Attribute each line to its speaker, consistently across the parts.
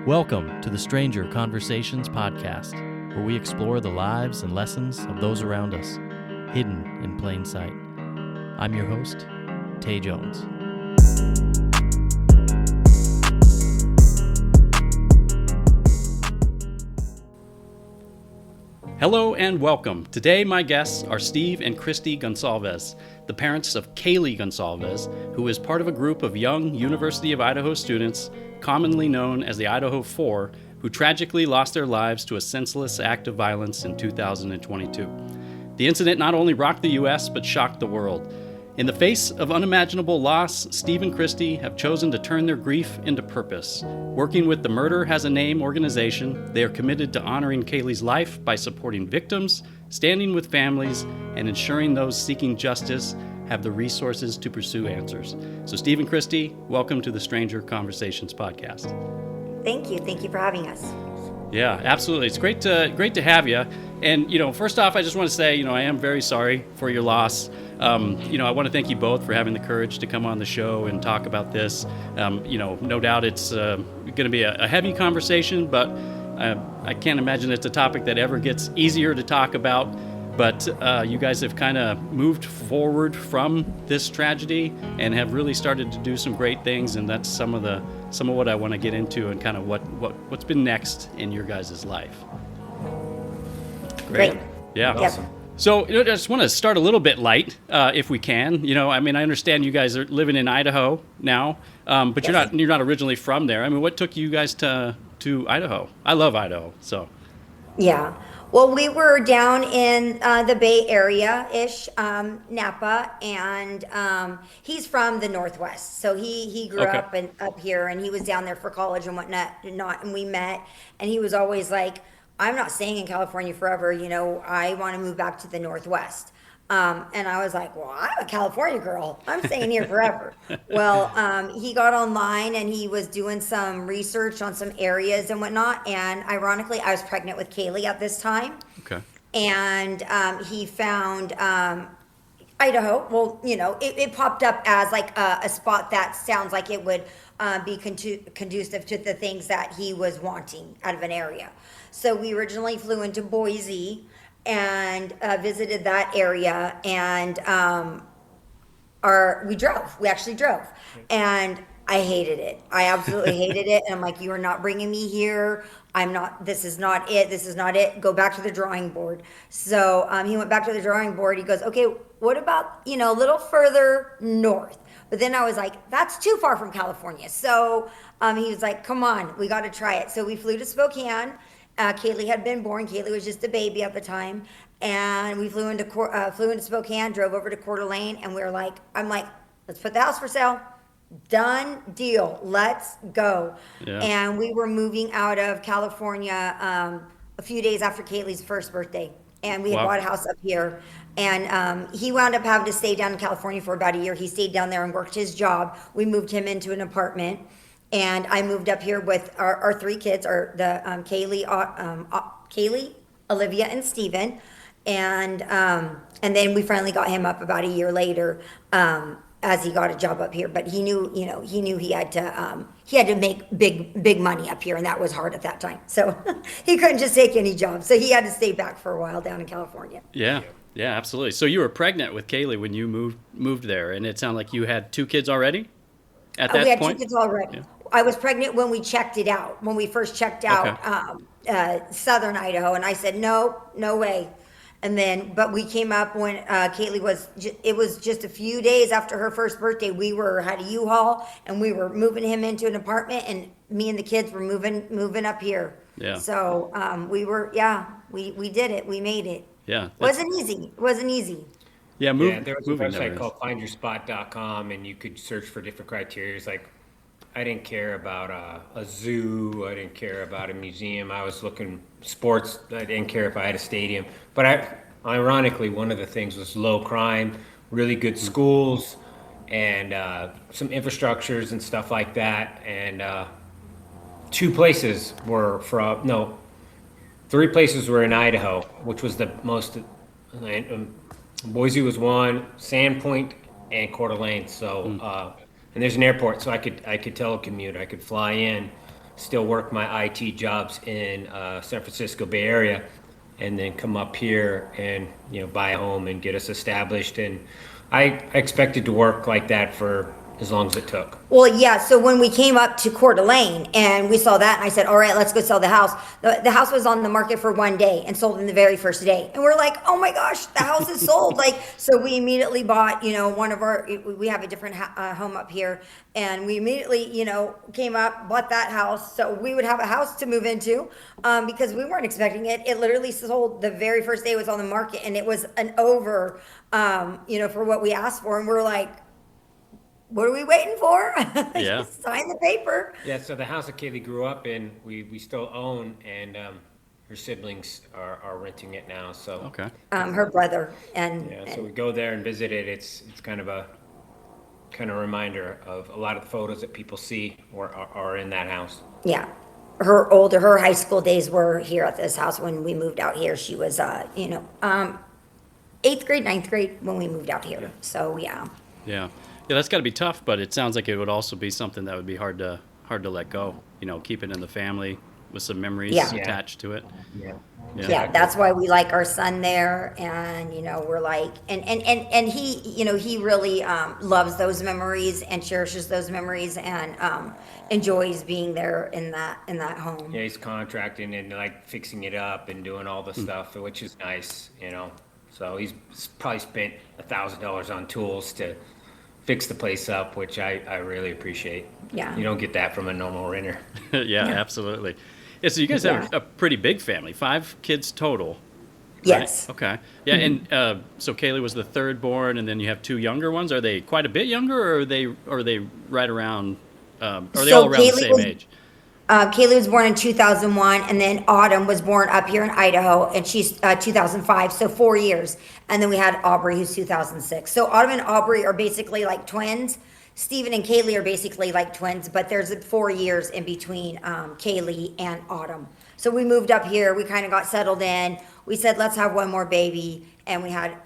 Speaker 1: Welcome to the Stranger Conversations podcast, where we explore the lives and lessons of those around us, hidden in plain sight. I'm your host, Tay Jones. Hello and welcome. Today my guests are Steve and Kristi Goncalves, the parents of Kaylee Goncalves, who is part of a group of young University of Idaho students, commonly known as the Idaho Four, who tragically lost their lives to a senseless act of violence in 2022. The incident not only rocked the U.S., but shocked the world. In the face of unimaginable loss, Steve and Kristi have chosen to turn their grief into purpose. Working with the Murder Has a Name organization, they are committed to honoring Kaylee's life by supporting victims, standing with families, and ensuring those seeking justice have the resources to pursue answers. So Steve and Kristi, welcome to the Stranger Conversations podcast.
Speaker 2: Thank you. Thank you for having us.
Speaker 1: Yeah, absolutely. It's great to have you. And, first off, I just want to say, I am very sorry for your loss. I want to thank you both for having the courage to come on the show and talk about this. No doubt it's going to be a heavy conversation, but I can't imagine it's a topic that ever gets easier to talk about. But you guys have kind of moved forward from this tragedy and have really started to do some great things, and that's some of what I want to get into and kind of what's been next in your guys' life.
Speaker 2: Great.
Speaker 1: Yeah.
Speaker 2: Awesome.
Speaker 1: So I just want to start a little bit light, if we can. I understand you guys are living in Idaho now, but
Speaker 2: Yes.
Speaker 1: you're not originally from there. What took you guys to Idaho? I love Idaho, so.
Speaker 2: Yeah. Well, we were down in the Bay Area-ish, Napa, and he's from the Northwest. So he grew
Speaker 1: Okay.
Speaker 2: up here, and he was down there for college and whatnot, and we met, and he was always like, I'm not staying in California forever, I want to move back to the Northwest. And I was like, well, I'm a California girl. I'm staying here forever. Well, he got online and he was doing some research on some areas and whatnot. And ironically, I was pregnant with Kaylee at this time.
Speaker 1: Okay.
Speaker 2: And he found Idaho. Well, it popped up as like a spot that sounds like it would be conducive to the things that he was wanting out of an area. So we originally flew into Boise and visited that area, and we actually drove, and I hated it. I absolutely hated it, and I'm like, you are not bringing me here. This is not it. Go back to the drawing board. So he went back to the drawing board. He goes, okay, what about, a little further north? But then I was like, that's too far from California. So he was like, come on, we got to try it. So we flew to Spokane. Kaylee had been born. Kaylee was just a baby at the time, and we flew into Spokane, drove over to Coeur d'Alene, and I'm like, let's put the house for sale. Done deal. Let's go.
Speaker 1: Yeah.
Speaker 2: And we were moving out of California a few days after Kaylee's first birthday, and we had bought a house up here. And he wound up having to stay down in California for about a year. He stayed down there and worked his job. We moved him into an apartment. And I moved up here with our three kids, Kaylee, Olivia, and Steven. And then we finally got him up about a year later as he got a job up here. But he knew he had to make big money up here, and that was hard at that time. So he couldn't just take any job. So he had to stay back for a while down in California.
Speaker 1: Yeah, absolutely. So you were pregnant with Kaylee when you moved there, and it sounded like you had two kids already at that point?
Speaker 2: We had two kids already. Yeah. I was pregnant when we checked it out, when we first checked out southern Idaho, and I said, no way. And then, but we came up when Kaylee it was just a few days after her first birthday. We had a U-Haul, and we were moving him into an apartment, and me and the kids were moving up here. Yeah. So we did it. We made it.
Speaker 1: Yeah.
Speaker 2: Wasn't easy.
Speaker 3: Yeah, there was a website called findyourspot.com, and you could search for different criteria. It's like, I didn't care about a zoo. I didn't care about a museum. I was looking sports. I didn't care if I had a stadium. But ironically, one of the things was low crime, really good schools, and some infrastructures and stuff like that. And three places were in Idaho, which was the most. Boise was one, Sandpoint, and Coeur d'Alene. So. And there's an airport, so I could telecommute. I could fly in. still work my IT jobs in San Francisco Bay Area, and then come up here and buy a home and get us established. And I expected to work like that for as long as it took.
Speaker 2: Well, yeah, so when we came up to Coeur d'Alene and we saw that, and I said, all right, let's go sell the house. The house was on the market for one day and sold in the very first day. And we're like, oh my gosh, the house is sold. So we immediately bought, we have a different home up here. And we immediately, came up, bought that house. So we would have a house to move into because we weren't expecting it. It literally sold the very first day it was on the market, and it was an over, for what we asked for. And we're like, what are we waiting for?
Speaker 1: Yeah.
Speaker 2: Just sign the paper.
Speaker 3: Yeah, so the house that Kaylee grew up in, we still own, and her siblings are renting it now. So
Speaker 1: Okay.
Speaker 2: Her brother
Speaker 3: so we go there and visit it. It's kind of a reminder of a lot of the photos that people see are in that house.
Speaker 2: Yeah. Her high school days were here at this house. When we moved out here, she was, 8th grade, 9th grade when we moved out here.
Speaker 3: Yeah.
Speaker 2: So, yeah.
Speaker 1: Yeah. Yeah, that's got to be tough, but it sounds like it would also be something that would be hard to let go. Keep it in the family with some memories attached to it.
Speaker 3: Yeah.
Speaker 2: Yeah, that's why we like our son there, and we're like, and he, he really loves those memories and cherishes those memories, and enjoys being there in that home.
Speaker 3: Yeah, he's contracting and like fixing it up and doing all the stuff, which is nice, So he's probably spent $1,000 on tools to fix the place up, which I really appreciate.
Speaker 2: Yeah.
Speaker 3: You don't get that from a normal renter.
Speaker 1: Yeah, absolutely. Yeah, so you guys have a pretty big family, 5 kids total.
Speaker 2: Yes.
Speaker 1: Right? Okay. Yeah, and so Kaylee was the third born, and then you have 2 younger ones. Are they quite a bit younger, or are they right around? Are they all around the same age?
Speaker 2: Kaylee was born in 2001, and then Autumn was born up here in Idaho, and she's 2005, so 4 years. And then we had Aubrey, who's 2006. So Autumn and Aubrey are basically like twins. Stephen and Kaylee are basically like twins, but there's 4 years in between Kaylee and Autumn. So we moved up here. We kind of got settled in. We said, let's have one more baby, and we had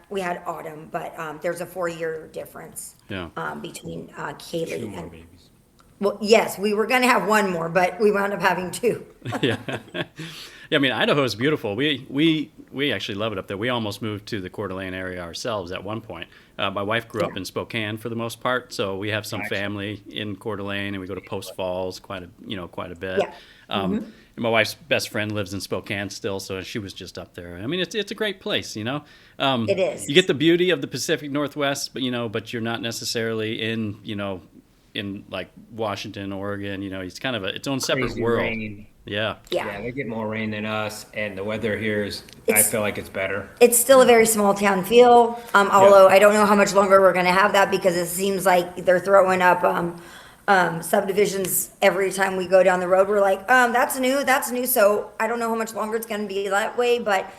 Speaker 2: Autumn, but there's a 4-year difference between Kaylee
Speaker 3: 2 more
Speaker 2: and
Speaker 3: babies.
Speaker 2: Well, yes, we were going to have one more, but we wound up having 2.
Speaker 1: Yeah. Yeah, I mean, Idaho is beautiful. We actually love it up there. We almost moved to the Coeur d'Alene area ourselves at one point. My wife grew up in Spokane for the most part, so we have some family in Coeur d'Alene, and we go to Post Falls quite a bit.
Speaker 2: Yeah.
Speaker 1: And my wife's best friend lives in Spokane still, so she was just up there. I mean, it's a great place, It
Speaker 2: is.
Speaker 1: You get the beauty of the Pacific Northwest, but you're not necessarily in like Washington, Oregon. It's kind of its own separate
Speaker 3: Crazy
Speaker 1: world.
Speaker 3: rain.
Speaker 1: Yeah.
Speaker 3: Yeah, they get more rain than us, and the weather here I feel like it's better.
Speaker 2: It's still a very small town feel, although I don't know how much longer we're going to have that, because it seems like they're throwing up subdivisions every time we go down the road. We're like, that's new. So I don't know how much longer it's going to be that way, but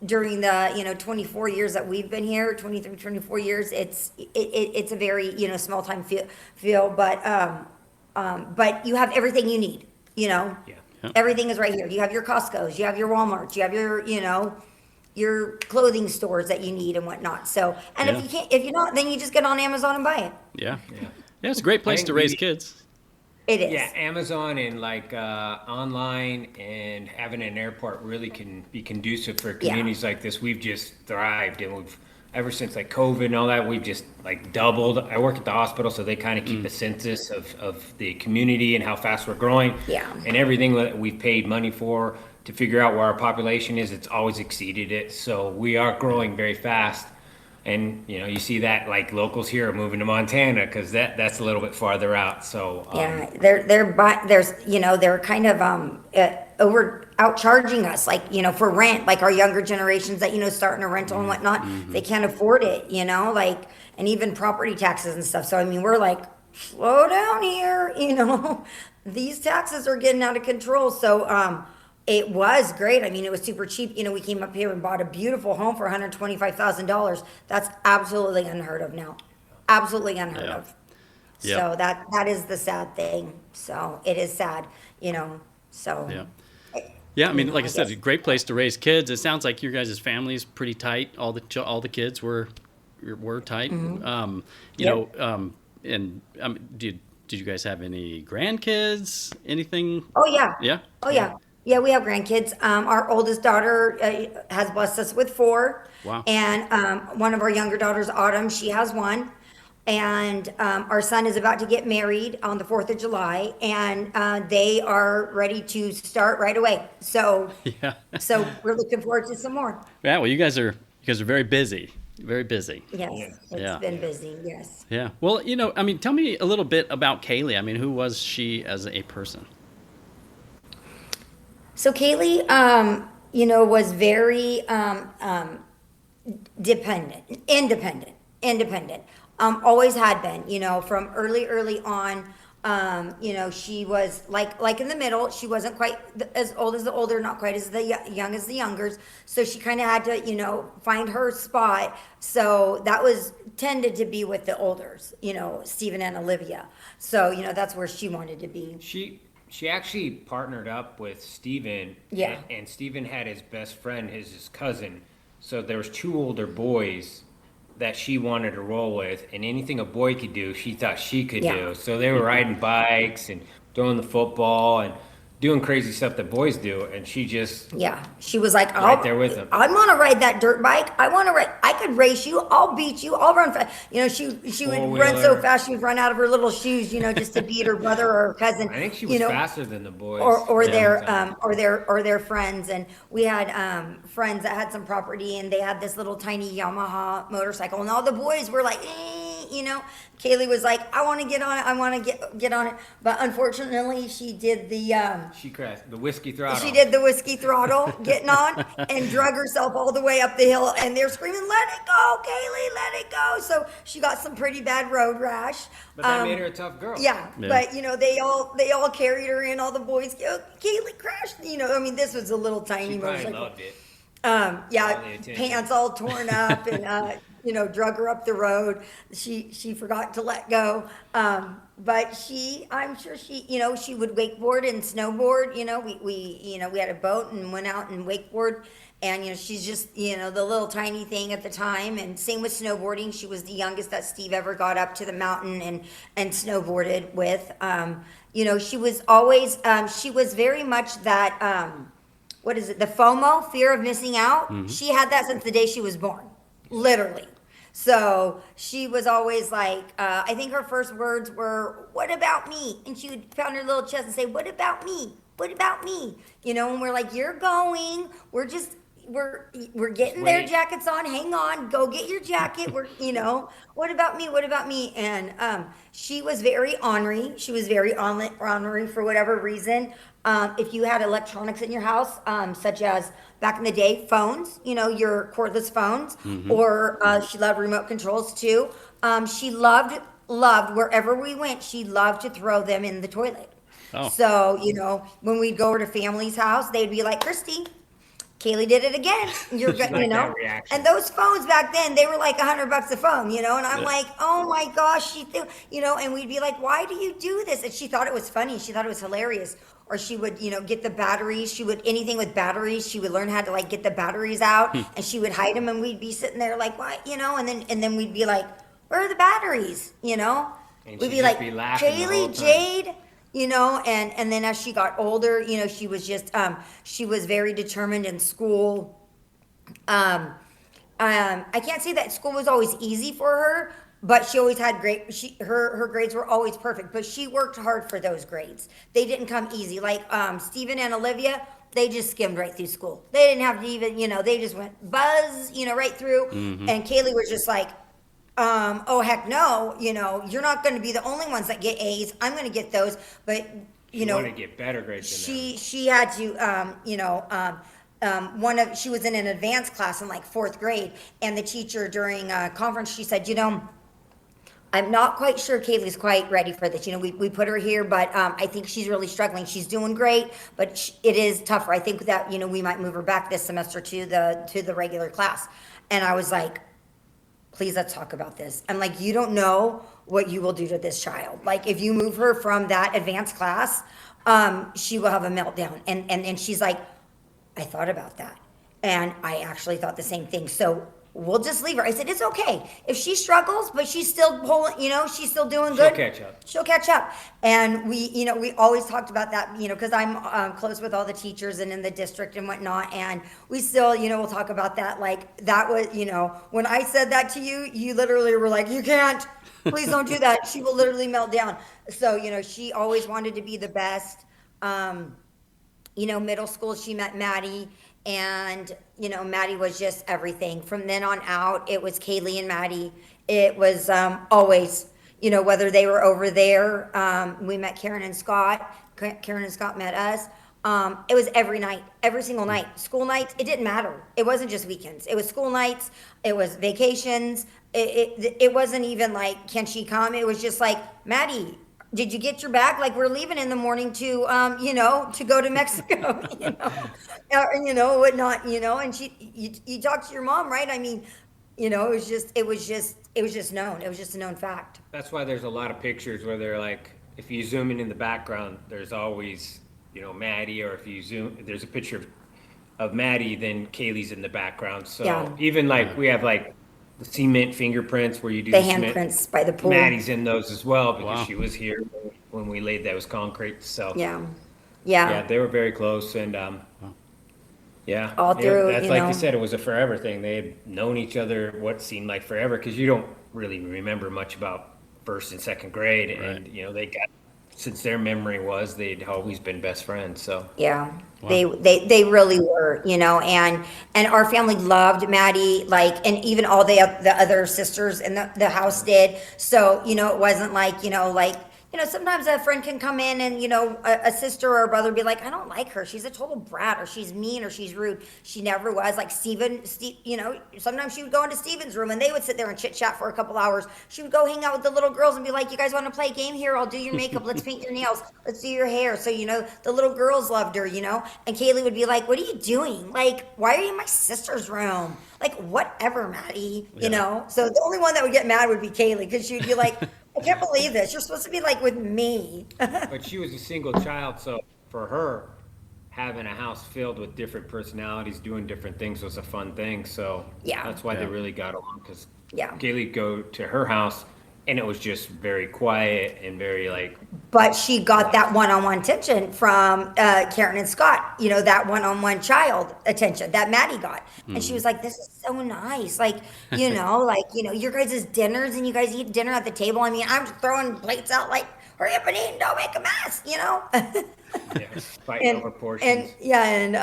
Speaker 2: during the 24 years that we've been here, 23, 24 years, it's a very small time feel, but you have everything you need.
Speaker 3: Yeah.
Speaker 2: Everything is right here. You have your Costco's, you have your Walmarts, you have your clothing stores that you need and whatnot. So, and if you're not, then you just get on Amazon and buy it.
Speaker 1: Yeah. Yeah, it's a great place to raise kids.
Speaker 2: It is.
Speaker 3: Yeah, Amazon and like online and having an airport really can be conducive for communities like this. We've just thrived, and we've ever since like COVID and all that, we've just like doubled. I work at the hospital, so they kind of keep a census of the community and how fast we're growing.
Speaker 2: Yeah.
Speaker 3: And everything that we've paid money for to figure out where our population is, it's always exceeded it. So we are growing very fast. And you see that like locals here are moving to Montana because that's a little bit farther out. So they're kind of outcharging us, like for rent, like our younger generations that starting a rental and whatnot, they can't afford it, like, and even property taxes and stuff. So I mean, we're like, slow down here, these taxes are getting out of control. So it was great. I mean, it was super cheap. We came up here and bought a beautiful home for $125,000. That's absolutely unheard of now. Absolutely unheard of.
Speaker 1: Yeah.
Speaker 2: So that is the sad thing. So it is sad, so.
Speaker 1: Yeah. Yeah, I mean, like I said, a great place to raise kids. It sounds like your guys' family is pretty tight. All the kids were tight.
Speaker 2: Mm-hmm.
Speaker 1: And do did you guys have any grandkids? Anything?
Speaker 2: Oh yeah.
Speaker 1: Yeah.
Speaker 2: Oh yeah. Yeah, we have grandkids. Our oldest daughter has blessed us with 4,
Speaker 1: Wow.
Speaker 2: and one of our younger daughters, Autumn, she has 1, and our son is about to get married on the 4th of July, and they are ready to start right away. So,
Speaker 1: Yeah.
Speaker 2: so we're looking forward to some more.
Speaker 1: Yeah. Well, you guys are very busy. Very busy.
Speaker 2: Yes,
Speaker 3: Yeah.
Speaker 2: it's
Speaker 1: Yeah.
Speaker 2: been busy. Yes.
Speaker 1: Yeah. Well, I mean, tell me a little bit about Kaylee. I mean, who was she as a person?
Speaker 2: So Kaylee, was very independent. Always had been, from early on. She was like in the middle. She wasn't quite as old as the older, not quite as the young as the youngers. So she kind of had to, find her spot. So that was tended to be with the olders, Stephen and Olivia. So, that's where she wanted to be.
Speaker 3: She actually partnered up with Steven.
Speaker 2: Yeah.
Speaker 3: And Steven had his best friend, his cousin. So there was 2 older boys that she wanted to roll with, and anything a boy could do, she thought she could
Speaker 2: Yeah.
Speaker 3: do. So they were riding bikes and throwing the football and doing crazy stuff that boys do, and she just
Speaker 2: Yeah, she was like,
Speaker 3: right there with him.
Speaker 2: I want to ride that dirt bike. I could race you. I'll beat you. I'll run fast. She would run so
Speaker 3: Four-wheeler.
Speaker 2: fast she would run out of her little shoes, just to beat her brother or her cousin.
Speaker 3: I think she was faster than the boys.
Speaker 2: Or
Speaker 1: Yeah.
Speaker 2: their friends. And we had friends that had some property, and they had this little tiny Yamaha motorcycle, and all the boys were like, Kaylee was like, I want to get on it. I want to get on it. But unfortunately, she did
Speaker 3: She crashed the whiskey throttle.
Speaker 2: she did the whiskey throttle, getting on, and drug herself all the way up the hill. And they're screaming, "Let it go, Kaylee! Let it go!" So she got some pretty bad road rash.
Speaker 3: But that made her a tough girl.
Speaker 2: Yeah,
Speaker 1: Yeah.
Speaker 2: but they all carried her in. All the boys, Kaylee crashed. I mean, this was a little tiny
Speaker 3: She probably
Speaker 2: motorcycle.
Speaker 3: loved it.
Speaker 2: Yeah,
Speaker 3: All the attention.
Speaker 2: pants all torn up, and drug her up the road. She forgot to let go. But I'm sure she would wakeboard and snowboard. We had a boat and went out and wakeboard. And she's just the little tiny thing at the time. And same with snowboarding. She was the youngest that Steve ever got up to the mountain and snowboarded with. She was always she was very much that. What is it? The FOMO, fear of missing out.
Speaker 1: Mm-hmm.
Speaker 2: She had that since the day she was born, literally. So she was always like, I think her first words were, "What about me?" And she would pound her little chest and say, "What about me? What about me?" And we're like, "You're going. We're getting their
Speaker 3: Wait.
Speaker 2: jackets on. Hang on, go get your jacket. What about me? What about me?" And she was very ornery. She was very ornery for whatever reason. If you had electronics in your house, such as back in the day, phones, your cordless phones, or she loved remote controls too. She loved wherever we went. She loved to throw them in the toilet.
Speaker 1: Oh.
Speaker 2: So when we'd go over to family's house, they'd be like, "Kristi, Kaylee did it again." You're good,
Speaker 3: like that reaction.
Speaker 2: And those phones back then, they were like $100 a phone, and I'm
Speaker 1: Yeah.
Speaker 2: like, "Oh my gosh," and we'd be like, "Why do you do this?" And she thought it was funny. She thought it was hilarious. Or she would, get the batteries. She would, anything with batteries, she would learn how to get the batteries out, and she would hide them, and we'd be sitting there like, "What?" And then we'd be like, "Where are the batteries?"
Speaker 3: And
Speaker 2: We'd
Speaker 3: she'd
Speaker 2: be
Speaker 3: just
Speaker 2: like,
Speaker 3: be laughing the whole
Speaker 2: "Kaylee,
Speaker 3: time.
Speaker 2: Jade," and then as she got older, she was just she was very determined in school. I can't say that school was always easy for her, but she always had her grades were always perfect, but she worked hard for those grades. They didn't come easy. Like Stephen and Olivia, they just skimmed right through school. They didn't have to even, they just went buzz, right through. And Kaylee was just like, oh heck no, you're not going to be the only ones that get A's. I'm going to get those, but
Speaker 3: You want to get better grades than them.
Speaker 2: she had to she was in an advanced class in 4th grade, and the teacher during a conference, she said, "I'm not quite sure Kaylee's quite ready for this. We put her here, but I think she's really struggling. She's doing great, but it is tougher. I think that we might move her back this semester to the regular class." And I was like, "Please, let's talk about this." I'm like, "You don't know what you will do to this child. If you move her from that advanced class, she will have a meltdown." And she's like, "I thought about that, and I actually thought the same thing." So we'll just leave her. I said, it's okay. If she struggles, but she's still pulling, she's still doing good. She'll catch up. And we always talked about that, because I'm close with all the teachers and in the district and whatnot. And we still, we'll talk about that. Like that was, when I said that to you, you literally were like, you can't, please don't do that. She will literally melt down. So, she always wanted to be the best. Middle school, she met Maddie, and, Maddie was just everything. From then on out, it was Kaylee and Maddie. It was always, whether they were over there, we met Karen and Scott. Karen and Scott met us. It was every night, every single night. School nights, it didn't matter. It wasn't just weekends. It was school nights. It was vacations. It wasn't even like, can she come? It was just like, Maddie, did you get your bag? Like, we're leaving in the morning to, to go to Mexico, whatnot, and you talk to your mom, right? I mean, it was just known. It was just a known fact.
Speaker 3: That's why there's a lot of pictures where they're like, if you zoom in the background, there's always, Maddie, or if you zoom, there's a picture of Maddie, then Kaylee's in the background. So even like, we have like the cement fingerprints where you do
Speaker 2: the handprints by the pool.
Speaker 3: Maddie's in those as well, because she was here when we laid those concrete. So
Speaker 2: yeah,
Speaker 3: they were very close. And
Speaker 2: all through,
Speaker 3: that's like you said, it was a forever thing. They had known each other what seemed like forever, because you don't really remember much about first and second grade. And they got, since their memory was, they'd always been best friends. So
Speaker 2: they really were, and our family loved Maddie, like, and even all the other sisters in the house did. So it wasn't like sometimes a friend can come in and a sister or a brother be like, I don't like her, she's a total brat, or she's mean, or she's rude. She never was. Like Steve, sometimes she would go into Steven's room and they would sit there and chit chat for a couple hours. She would go hang out with the little girls and be like, you guys want to play a game? Here, I'll do your makeup, let's paint your nails, let's do your hair. So the little girls loved her, and Kaylee would be like, what are you doing? Like, why are you in my sister's room? Like, whatever, Maddie, so the only one that would get mad would be Kaylee, because she'd be like, I can't believe this. You're supposed to be like with me.
Speaker 3: But she was a single child, so for her, having a house filled with different personalities doing different things was a fun thing. So that's why they really got along, because Kaylee go to her house and it was just very quiet and very like.
Speaker 2: But she got that one-on-one attention from Karen and Scott. That one-on-one child attention that Maddie got, and she was like, "This is so nice." Like, your guys' dinners, and you guys eat dinner at the table. I mean, I'm throwing plates out like, hurry up and eat, and don't make a mess.
Speaker 3: Fighting over portions.
Speaker 2: And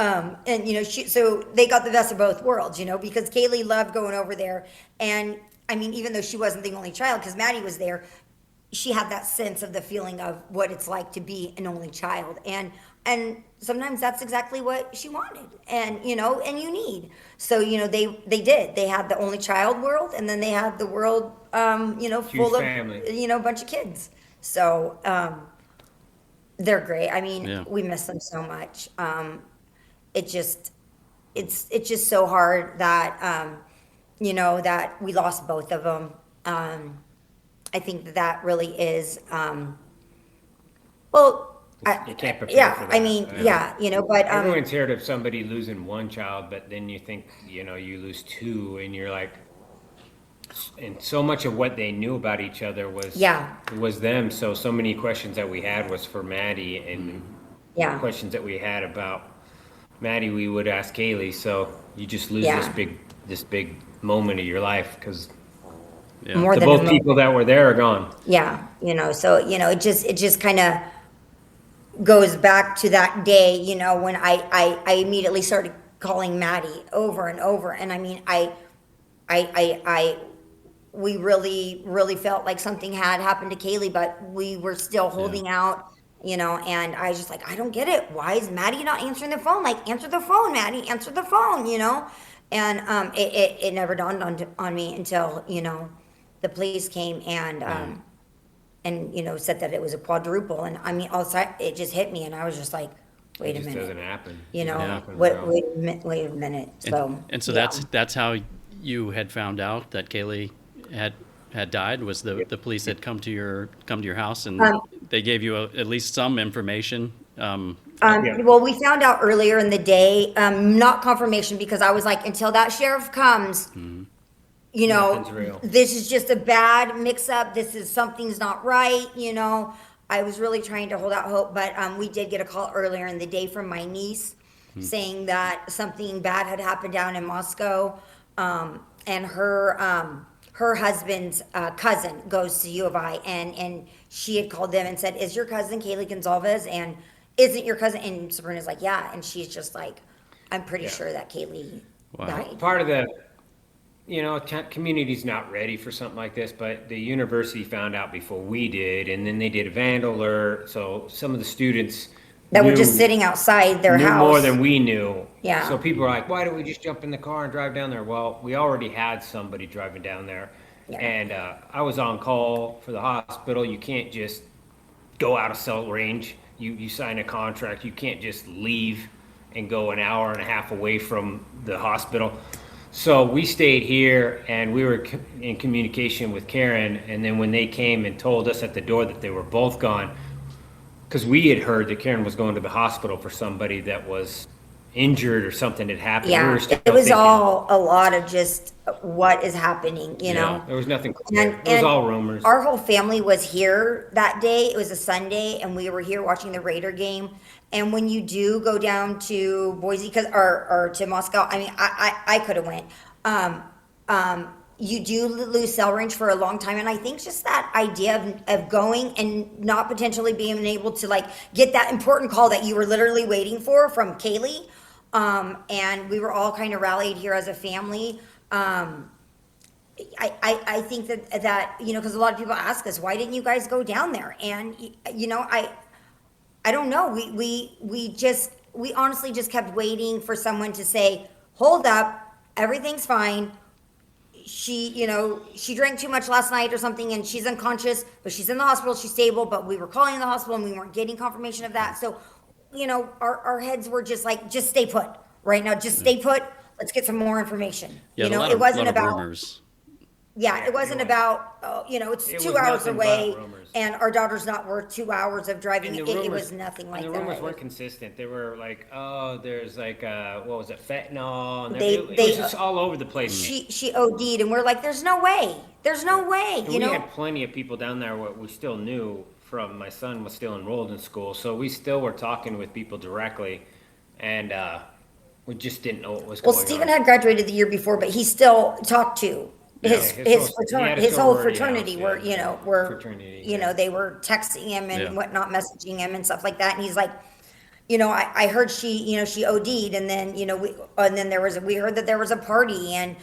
Speaker 2: so they got the best of both worlds. Because Kaylee loved going over there, and I mean, even though she wasn't the only child, because Maddie was there, she had that sense of the feeling of what it's like to be an only child. And sometimes that's exactly what she wanted, and and you need. So, they did. They had the only child world, and then they had the world, full of,
Speaker 3: family.
Speaker 2: Bunch of kids. So, they're great. I mean, we miss them so much. It's just so hard that, that we lost both of them. I think that really is,
Speaker 3: you can't prepare for that.
Speaker 2: I mean, but
Speaker 3: everyone's heard of somebody losing one child, but then you think, you lose two, and you're like, and so much of what they knew about each other was them. So many questions that we had was for Maddie, and questions that we had about Maddie, we would ask Kaylee. So you just lose this big moment of your life, because
Speaker 2: more than
Speaker 3: both people that were there are gone.
Speaker 2: So it just kind of goes back to that day, when I immediately started calling Maddie over and over, and I mean, we really felt like something had happened to Kaylee, but we were still holding out, and I was just like, I don't get it. Why is Maddie not answering the phone? Like, answer the phone, Maddie, answer the phone, and it never dawned on me until, the police came and said that it was a quadruple. And I mean, also it just hit me, and I was just like, wait a minute.
Speaker 3: It doesn't happen.
Speaker 2: Wait a minute.
Speaker 1: So that's how you had found out that Kaylee had died, was the police had come to your house, and they gave you at least some information.
Speaker 2: Well, we found out earlier in the day, not confirmation, because I was like, until that sheriff comes, you know,
Speaker 3: Nothing's real.
Speaker 2: this is just a bad mix-up. Something's not right, you know. I was really trying to hold out hope, but we did get a call earlier in the day from my niece saying that something bad had happened down in Moscow, and her husband's cousin goes to U of I, and she had called them and said, "Is your cousin Kaylee Goncalves? And isn't your cousin?" And Sabrina's like, "Yeah," and she's just like, "I'm pretty sure that Kaylee died."
Speaker 3: Part of the, community's not ready for something like this, but the university found out before we did, and then they did a vandal alert. So some of the students
Speaker 2: that were just sitting outside their
Speaker 3: knew
Speaker 2: house
Speaker 3: more than we knew.
Speaker 2: Yeah.
Speaker 3: So people are like, "Why don't we just jump in the car and drive down there?" Well, we already had somebody driving down there, and I was on call for the hospital. You can't just go out of cell range. You sign a contract. You can't just leave and go an hour and a half away from the hospital. So we stayed here, and we were in communication with Karen, and then when they came and told us at the door that they were both gone, because we had heard that Karen was going to the hospital for somebody that was injured or something had happened.
Speaker 2: Yeah, it was all a lot of just what is happening, you know?
Speaker 3: There was nothing clear. It was all rumors.
Speaker 2: Our whole family was here that day. It was a Sunday, and we were here watching the Raider game. And when you do go down to Boise, or to Moscow, I mean, I could have went. You do lose cell range for a long time, and I think just that idea of going and not potentially being able to like get that important call that you were literally waiting for from Kaylee, and we were all kind of rallied here as a family. I think that because a lot of people ask us, why didn't you guys go down there? And I don't know. We honestly just kept waiting for someone to say, hold up, everything's fine. She drank too much last night or something, and she's unconscious, but she's in the hospital, she's stable, but we were calling the hospital and we weren't getting confirmation of that. So, our heads were just like, just stay put right now, just stay put. Let's get some more information.
Speaker 1: Yeah,
Speaker 2: it wasn't about
Speaker 1: rumors.
Speaker 2: Yeah, it wasn't about, it's 2 hours away, and our daughter's not worth 2 hours of driving. It was nothing like that.
Speaker 3: The rumors weren't consistent. They were like, oh, there's like, what was it, fentanyl? And
Speaker 2: They
Speaker 3: it was just all over the place.
Speaker 2: She OD'd, and we're like, there's no way. There's no way,
Speaker 3: We had plenty of people down there what we still knew from. My son was still enrolled in school, so we still were talking with people directly, and we just didn't know what was going on.
Speaker 2: Well, Stephen had graduated the year before, but he still talked to his whole fraternity were they were texting him and whatnot, messaging him and stuff like that, and he's like, I heard she OD'd, and then we heard that there was a party and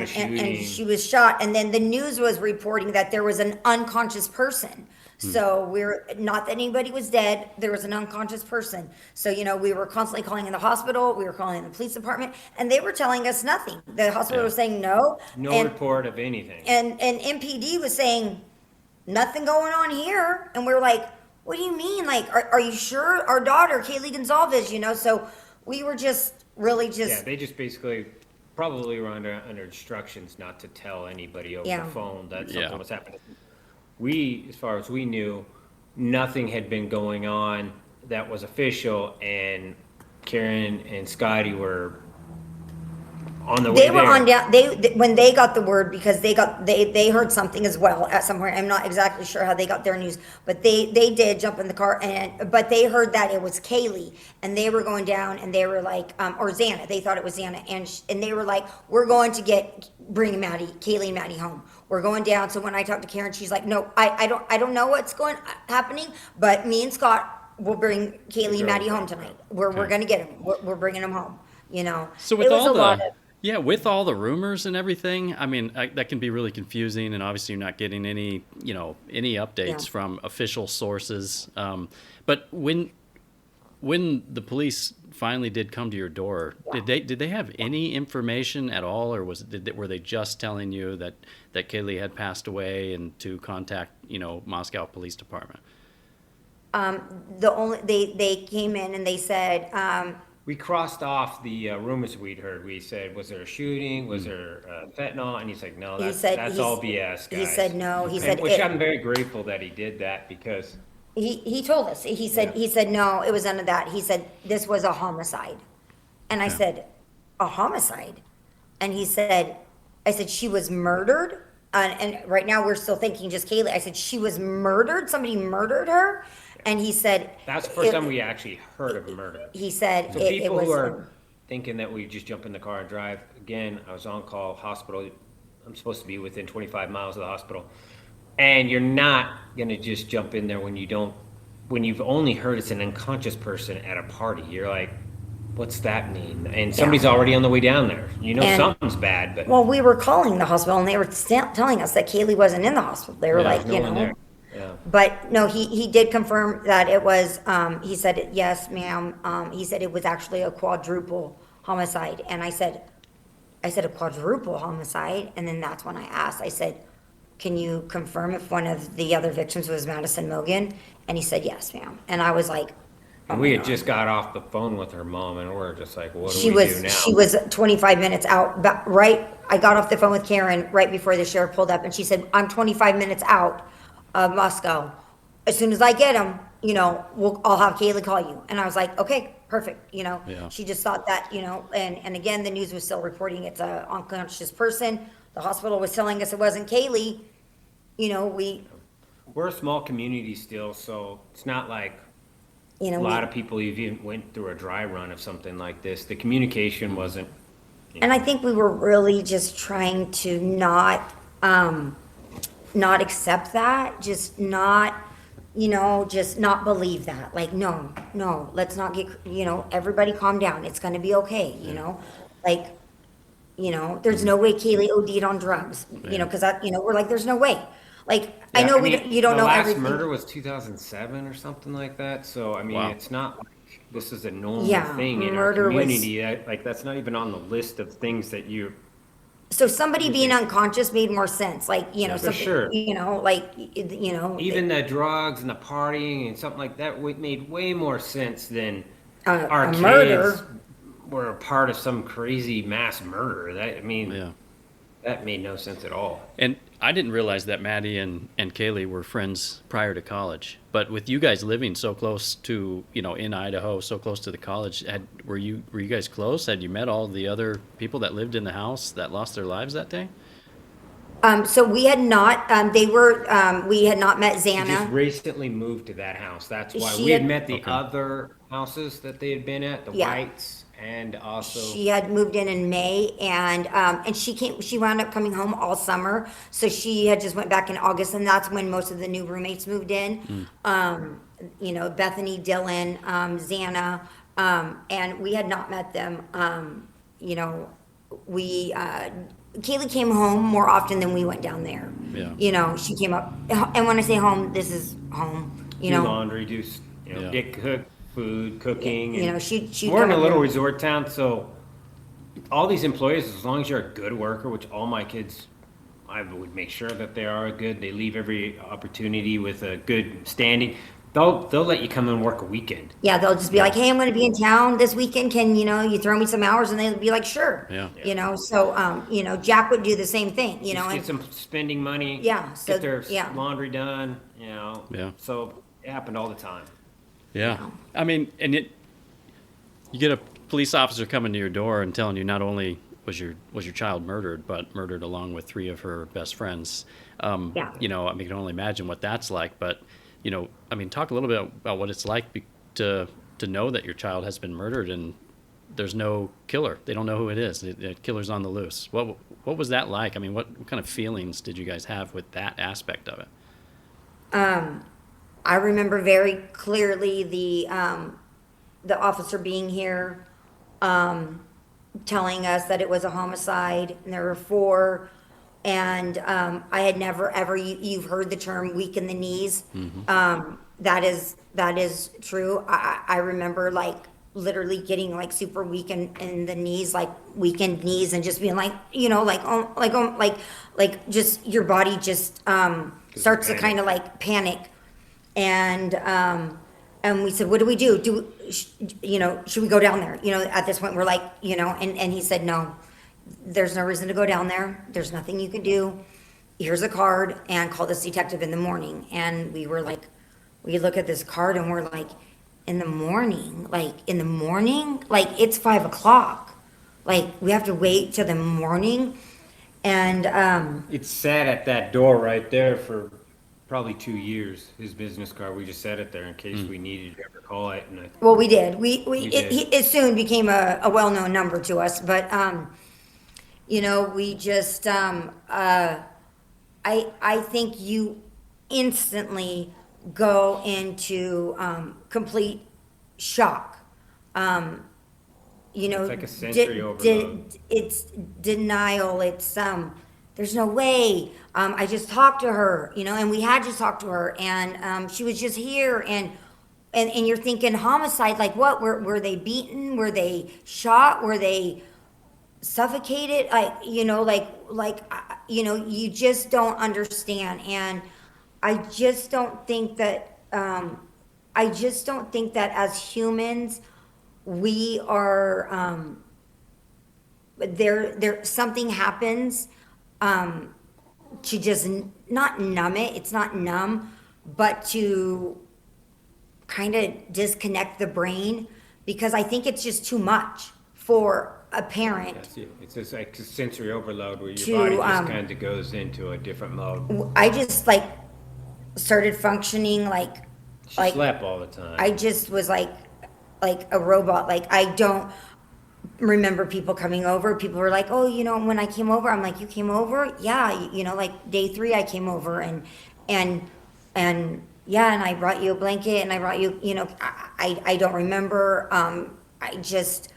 Speaker 2: she was shot, and then the news was reporting that there was an unconscious person. So we're not that anybody was dead. There was an unconscious person. So, we were constantly calling in the hospital. We were calling the police department, and they were telling us nothing. The hospital was saying no.
Speaker 3: No report of anything.
Speaker 2: And MPD was saying nothing going on here. And we're like, what do you mean? Like, are you sure? Our daughter, Kaylee Goncalves, so we were just really just.
Speaker 3: Yeah, they just basically probably were under instructions not to tell anybody over the phone that something was happening. As far as we knew, nothing had been going on that was official, and Karen and Scotty were on the way there.
Speaker 2: They were on down. When they got the word, because they heard something as well at some point. I'm not exactly sure how they got their news, but they did jump in the car, but they heard that it was Kaylee, and they were going down, and they were like, or Xana. They thought it was Xana, and they were like, we're going to bring Kaylee and Maddie home. We're going down. So when I talked to Karen, she's like, no, I don't know what's happening, but me and Scott will bring Kaylee and Maddie home tonight. We're going to get them. We're bringing them home.
Speaker 1: So with with all the rumors and everything, I mean, that can be really confusing, and obviously you're not getting any updates from official sources. But when the police finally did come to your door, did they have any information at all, or were they just telling you that Kaylee had passed away and to contact Moscow Police Department?
Speaker 2: They came in and they said.
Speaker 3: We crossed off the rumors we'd heard. We said, was there a shooting? Was there fentanyl? And he's like, no, that's all BS, guys.
Speaker 2: He said no.
Speaker 3: Which I'm very grateful that he did that, because
Speaker 2: he told us. He said no, it was none of that. He said this was a homicide, and I said, a homicide, and he said, I said, she was murdered. And right now we're still thinking just Kaylee. I said, she was murdered. Somebody murdered her. And he said,
Speaker 3: that's the first time we actually heard of a murder.
Speaker 2: he said,
Speaker 3: So people who are thinking that we just jump in the car and drive, again, I was on call, hospital. I'm supposed to be within 25 miles of the hospital. And you're not going to just jump in there when you've only heard it's an unconscious person at a party. You're like, what's that mean? And somebody's already on the way down there. Something's bad. But
Speaker 2: well, we were calling the hospital and they were telling us that Kaylee wasn't in the hospital. They were like,
Speaker 3: no one there. Yeah.
Speaker 2: But no, he did confirm that it was, he said, yes, ma'am. He said it was actually a quadruple homicide. And I said a quadruple homicide. And then that's when I asked, I said, can you confirm if one of the other victims was Madison Mogan? And he said, yes, ma'am. And I was like,
Speaker 3: and we had just got off the phone with her mom, and we're just like, what do we do now?
Speaker 2: She was 25 minutes out, right? I got off the phone with Karen right before the sheriff pulled up, and she said, I'm 25 minutes out of Moscow. As soon as I get him, I'll have Kaylee call you. And I was like, okay, perfect. She just thought that, and again, the news was still reporting it's an unconscious person. The hospital was telling us it wasn't Kaylee.
Speaker 3: We're a small community still, so it's not like a lot of people even went through a dry run of something like this. The communication wasn't.
Speaker 2: And I think we were really just trying to not accept that, just not believe that. Like, no, let's not get, everybody calm down. It's going to be okay. There's no way Kaylee OD'd on drugs, because we're like, there's no way. Like, I know you don't know everything.
Speaker 3: The last murder was 2007 or something like that. So,
Speaker 1: Wow.
Speaker 3: It's not like this is a normal thing in
Speaker 2: murder
Speaker 3: our community. That's not even on the list of things that you.
Speaker 2: So somebody being unconscious made more sense. Like,
Speaker 3: for
Speaker 2: something,
Speaker 3: sure.
Speaker 2: Even
Speaker 3: the drugs and the partying and something like that made way more sense than our
Speaker 2: a
Speaker 3: kids
Speaker 2: murder
Speaker 3: were a part of some crazy mass murder. That made no sense at all.
Speaker 1: And I didn't realize that Maddie and Kaylee were friends prior to college. But with you guys living so close to, in Idaho, so close to the college, were you guys close? Had you met all the other people that lived in the house that lost their lives that day?
Speaker 2: So we had not, we had not met
Speaker 3: She just
Speaker 2: Xana.
Speaker 3: recently moved to that house. That's why
Speaker 2: She
Speaker 3: we had
Speaker 2: had-
Speaker 3: met the
Speaker 1: Okay.
Speaker 3: other houses that they had been at, the
Speaker 2: Yeah.
Speaker 3: Whites, and also.
Speaker 2: She had moved in May and she wound up coming home all summer. So she had just went back in August and that's when most of the new roommates moved in. Bethany, Dylan, Xana, and we had not met them. Kaylee came home more often than we went down there.
Speaker 1: Yeah.
Speaker 2: She came up, and when I say home, this is home,
Speaker 3: Do laundry, get cook food, cooking.
Speaker 2: She
Speaker 3: we're in
Speaker 2: come
Speaker 3: a
Speaker 2: up
Speaker 3: little
Speaker 2: here.
Speaker 3: resort town, so all these employees, as long as you're a good worker, which all my kids, I would make sure that they are good. They leave every opportunity with a good standing. They'll let you come and work a weekend.
Speaker 2: Yeah, they'll just be like, hey, I'm gonna be in town this weekend. Can, you throw me some hours? And they'll be like, sure.
Speaker 1: Yeah.
Speaker 2: So, Jack would do the same thing,
Speaker 3: Just
Speaker 2: and
Speaker 3: get some spending money.
Speaker 2: Yeah, so-
Speaker 3: Get their
Speaker 2: yeah.
Speaker 3: laundry done,
Speaker 1: Yeah.
Speaker 3: So it happened all the time.
Speaker 1: Yeah. I mean, and you get a police officer coming to your door and telling you not only was your child murdered, but murdered along with 3 of her best friends.
Speaker 2: Yeah.
Speaker 1: I can only imagine what that's like. But, talk a little bit about what it's like to know that your child has been murdered and there's no killer. They don't know who it is. The killer's on the loose. What was that like? I mean, what kind of feelings did you guys have with that aspect of it?
Speaker 2: I remember very clearly the officer being here, telling us that it was a homicide and there were 4. And I had never ever, you've heard the term weak in the knees.
Speaker 1: Mm-hmm.
Speaker 2: That is true. I remember literally getting super weak in the knees, weakened knees, and just being just your body just starts to kind of panic. And we said, what do we do? Should we go down there? At this point we're and he said, no, there's no reason to go down there. There's nothing you can do. Here's a card and call this detective in the morning. And we were we look at this card and we're in the morning, it's 5 o'clock. We have to wait till the morning. And
Speaker 3: It sat at that door right there for probably 2 years. His business card. We just set it there in case we needed to ever call it. And
Speaker 2: well, we did.
Speaker 3: We did.
Speaker 2: It soon became a well-known number to us, but we just I think you instantly go into complete shock.
Speaker 3: It's like a sensory overload.
Speaker 2: It's denial. It's there's no way. I just talked to her, and we had just talked to her, and she was just here, and you're thinking homicide, like what? Were they beaten? Were they shot? Were they suffocated? You just don't understand, and I just don't think that as humans we are there something happens to just not numb it. It's not numb, but to kind of disconnect the brain, because I think it's just too much for a parent.
Speaker 3: That's it. It's just like sensory overload where your
Speaker 2: To,
Speaker 3: body just kind of goes into a different mode.
Speaker 2: I just started functioning like
Speaker 3: She slept all the time.
Speaker 2: I just was like a robot. Like, I don't remember people coming over. People were like, oh, when I came over, I'm like, you came over? Yeah. Like day 3 I came over and yeah, and I brought you a blanket and I brought you, I don't remember. I just,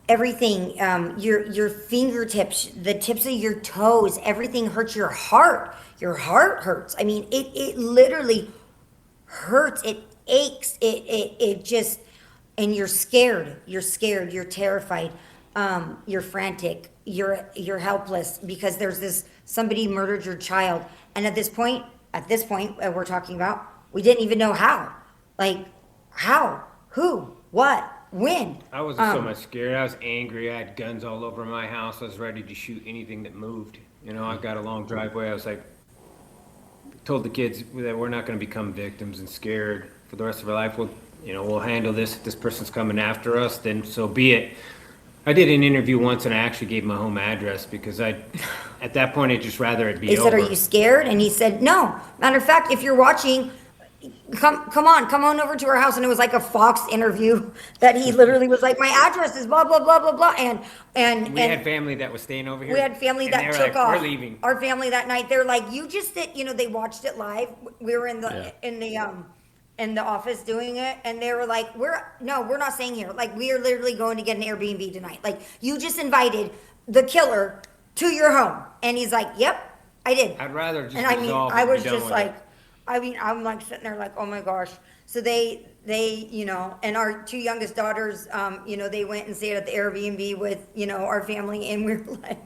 Speaker 2: everything, your fingertips, the tips of your toes, everything hurts. Your heart hurts. I mean, it literally hurts. It aches. It just, and you're scared, you're terrified, you're frantic, you're helpless, because there's somebody murdered your child. And at this point we're talking about, we didn't even know how, who, what, when.
Speaker 3: I wasn't so much scared. I was angry. I had guns all over my house. I was ready to shoot anything that moved. I've got a long driveway. I was like, told the kids that we're not going to become victims and scared for the rest of our life. We'll handle this. If this person's coming after us, then so be it. I did an interview once, and I actually gave my home address because at that point, I'd just rather it be
Speaker 2: They
Speaker 3: over.
Speaker 2: said, are you scared? And he said, no. Matter of fact, if you're watching, come on over to our house. And it was like a Fox interview that he literally was like, my address is blah, blah, blah, blah, blah. And
Speaker 3: we had family that was staying over here.
Speaker 2: We had family that took
Speaker 3: like,
Speaker 2: off.
Speaker 3: We're leaving.
Speaker 2: Our family that night, they're like, you just did, they watched it live. We were in the office doing it, and they were like, we're not staying here. Like, we are literally going to get an Airbnb tonight. Like, you just invited the killer to your home. And he's like, yep, I did.
Speaker 3: I'd rather just
Speaker 2: And I mean,
Speaker 3: resolve
Speaker 2: I
Speaker 3: and
Speaker 2: was
Speaker 3: be done
Speaker 2: just
Speaker 3: with
Speaker 2: like,
Speaker 3: it.
Speaker 2: I'm like sitting there like, oh my gosh. So they, and our 2 youngest daughters, they went and stayed at the Airbnb with, our family. And we're like,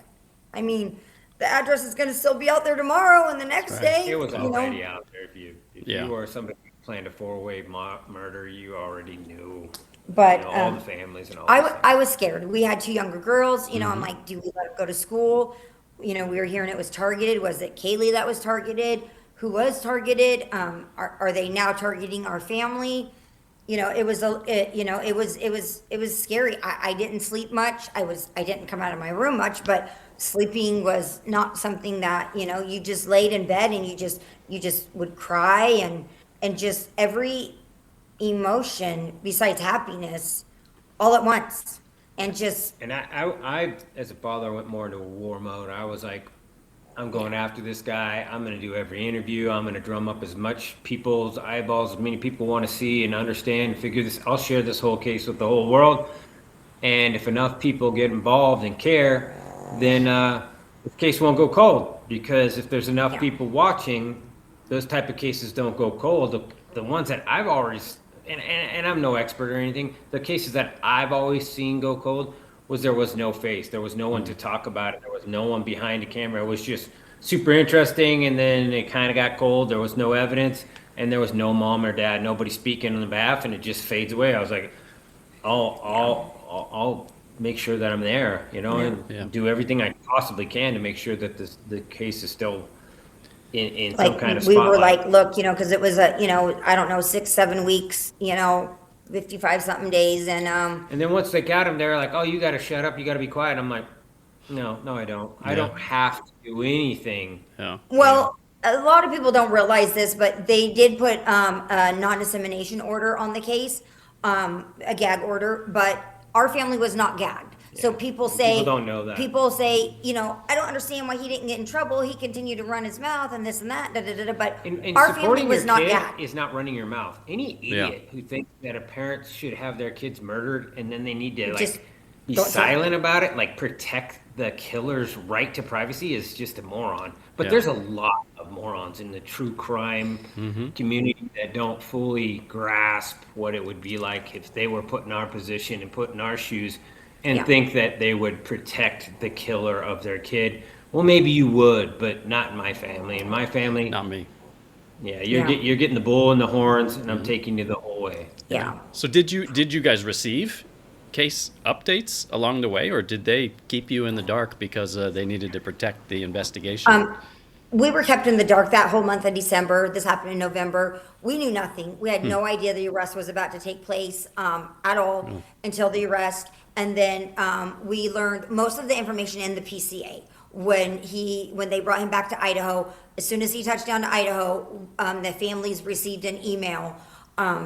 Speaker 2: I mean, the address is going to still be out there tomorrow and the next day.
Speaker 3: It was already out there. If you
Speaker 1: Yeah.
Speaker 3: or somebody planned a 4-way murder, you already knew.
Speaker 2: But
Speaker 3: all the families and all.
Speaker 2: I was scared. We had 2 younger girls. I'm like, do we let them go to school? We were hearing it was targeted. Was it Kaylee that was targeted? Who was targeted? Are they now targeting our family? It was scary. I didn't sleep much. I didn't come out of my room much, but sleeping was not something that, you just laid in bed and you just would cry and just every emotion besides happiness all at once. And
Speaker 3: I as a father went more into a war mode. I was like, I'm going after this guy. I'm going to do every interview. I'm going to drum up as much people's eyeballs, as many people want to see and understand and figure this. I'll share this whole case with the whole world. And if enough people get involved and care, then the case won't go cold. Because if there's enough people watching, those type of cases don't go cold. The ones that I've already, and I'm no expert or anything, the cases that I've always seen go cold was there was no face. There was no one to talk about it. There was no one behind the camera. It was just super interesting, and then it kind of got cold. There was no evidence, and there was no mom or dad, nobody speaking on the behalf, and it just fades away. I was like, I'll make sure that I'm there, and do everything I possibly can to make sure that the case is still in some kind of spotlight.
Speaker 2: We were like, look, because it was I don't know, 6-7 weeks, 55 something days, and
Speaker 3: then once they got him, they were like, oh, you got to shut up, you got to be quiet. I'm like, No, I don't. I
Speaker 1: Yeah.
Speaker 3: don't have to do anything.
Speaker 1: Yeah.
Speaker 2: Well, a lot of people don't realize this, but they did put a non-dissemination order on the case, a gag order, but our family was not gagged. So
Speaker 3: Yeah. People don't know that.
Speaker 2: people say, I don't understand why he didn't get in trouble. He continued to run his mouth and this and that, da, da, da, da, but
Speaker 3: And
Speaker 2: our family
Speaker 3: supporting
Speaker 2: was
Speaker 3: your
Speaker 2: not
Speaker 3: kid
Speaker 2: gagged.
Speaker 3: is not running your mouth. Any
Speaker 1: Yeah.
Speaker 3: idiot who thinks that a parent should have their kids murdered and then they need to
Speaker 2: Just
Speaker 3: be
Speaker 2: don't say
Speaker 3: silent about it, like protect the killer's right to privacy, is just a moron. But
Speaker 1: Yeah.
Speaker 3: there's a lot of morons in the true crime community that don't fully grasp what it would be like if they were put in our position and put in our shoes and
Speaker 2: Yeah.
Speaker 3: think that they would protect the killer of their kid. Well, maybe you would, but not in my family. In my family,
Speaker 1: Not me.
Speaker 3: yeah,
Speaker 2: Yeah.
Speaker 3: you're getting the bull and the horns, and I'm taking you the whole way.
Speaker 2: Yeah.
Speaker 1: So did you guys receive case updates along the way, or did they keep you in the dark because they needed to protect the investigation?
Speaker 2: We were kept in the dark that whole month of December. This happened in November. We knew nothing. We had no idea the arrest was about to take place at all until the arrest. And then we learned most of the information in the PCA when they brought him back to Idaho. As soon as he touched down to Idaho, the families received an email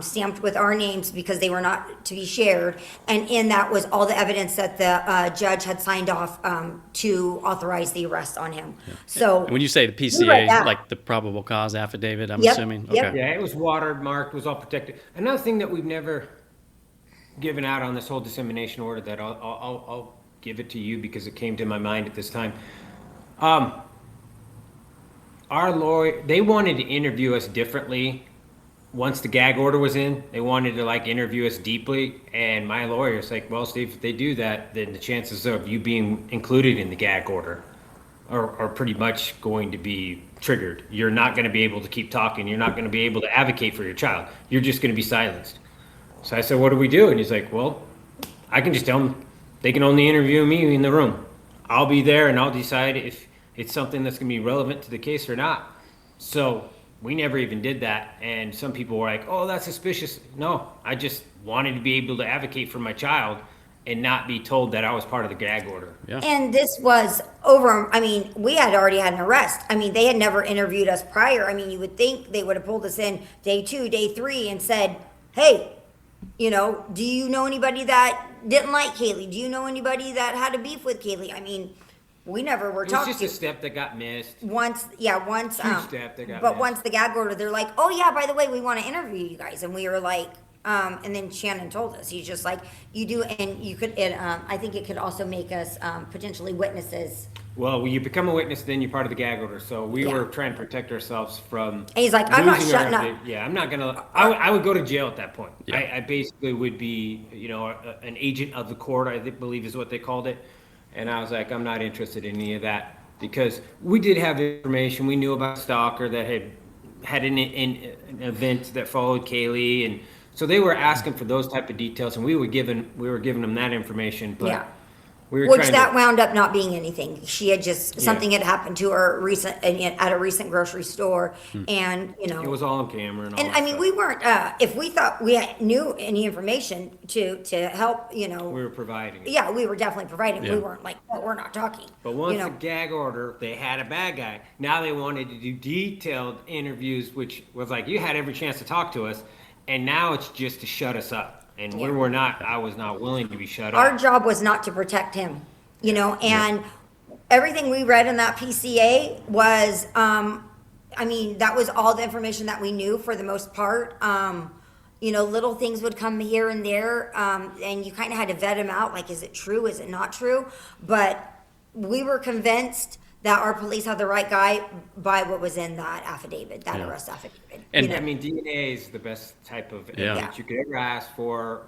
Speaker 2: stamped with our names because they were not to be shared. And in that was all the evidence that the judge had signed off to authorize the arrest on him. So
Speaker 1: And when you say the
Speaker 2: we read
Speaker 1: PCA,
Speaker 2: that.
Speaker 1: like the probable cause affidavit, I'm
Speaker 2: Yep,
Speaker 1: assuming?
Speaker 2: yep.
Speaker 1: Okay.
Speaker 3: Yeah, it was watermarked, was all protected. Another thing that we've never given out on this whole dissemination order that I'll give it to you because it came to my mind at this time. Our lawyer, they wanted to interview us differently. Once the gag order was in, they wanted to interview us deeply, and my lawyer's like, well, Steve, if they do that, then the chances of you being included in the gag order are pretty much going to be triggered. You're not going to be able to keep talking. You're not going to be able to advocate for your child. You're just going to be silenced. So I said, what do we do? And he's like, well, I can just tell them they can only interview me in the room. I'll be there and I'll decide if it's something that's going to be relevant to the case or not. So we never even did that. And some people were like, oh, that's suspicious. No, I just wanted to be able to advocate for my child and not be told that I was part of the gag order.
Speaker 1: Yeah.
Speaker 2: And this was over, we had already had an arrest. They had never interviewed us prior. You would think they would have pulled us in day 2, day 3 and said, hey, do you know anybody that didn't like Kaylee? Do you know anybody that had a beef with Kaylee? We never were
Speaker 3: It was
Speaker 2: talked
Speaker 3: just
Speaker 2: to.
Speaker 3: a step that got missed.
Speaker 2: Once.
Speaker 3: Huge step that got
Speaker 2: But
Speaker 3: missed.
Speaker 2: once the gag order, they're like, oh yeah, by the way, we want to interview you guys. And we were like, and then Shannon told us, he's just like, you do, and you could, I think it could also make us potentially witnesses.
Speaker 3: Well, when you become a witness, then you're part of the gag order. So we
Speaker 2: Yeah.
Speaker 3: were trying to protect ourselves from.
Speaker 2: And he's like, I'm not
Speaker 3: losing our
Speaker 2: shutting up.
Speaker 3: ability- Yeah, I'm not gonna. I would go to jail at that point.
Speaker 1: Yeah.
Speaker 3: I basically would be, an agent of the court. I believe is what they called it. And I was like, I'm not interested in any of that because we did have information. We knew about a stalker that had an event that followed Kaylee, and so they were asking for those type of details, and we were giving them that information. But
Speaker 2: Yeah.
Speaker 3: we were
Speaker 2: Which
Speaker 3: trying
Speaker 2: that
Speaker 3: to.
Speaker 2: wound up not being anything. She had just, something had happened to her at a recent grocery store. And,
Speaker 3: It was all on camera and all.
Speaker 2: and
Speaker 3: that stuff.
Speaker 2: we weren't, if we thought knew any information to help,
Speaker 3: We were providing it.
Speaker 2: yeah, we were definitely providing.
Speaker 1: Yeah.
Speaker 2: We weren't like, oh, we're not talking.
Speaker 3: But once
Speaker 2: you
Speaker 3: the
Speaker 2: know,
Speaker 3: gag order, they had a bad guy. Now they wanted to do detailed interviews, which was like, you had every chance to talk to us, and now it's just to shut us up. And we
Speaker 2: Yeah.
Speaker 3: were not, I was not willing to be shut
Speaker 2: our
Speaker 3: up.
Speaker 2: job was not to protect him, and everything we read in that PCA was, that was all the information that we knew for the most part. Little things would come here and there, and you kind of had to vet them out. Like, is it true? Is it not true? But we were convinced that our police had the right guy by what was in that affidavit, that
Speaker 1: Yeah.
Speaker 2: arrest affidavit.
Speaker 1: And-
Speaker 3: I mean, DNA is the best type of
Speaker 1: Yeah.
Speaker 3: evidence you could ever ask for.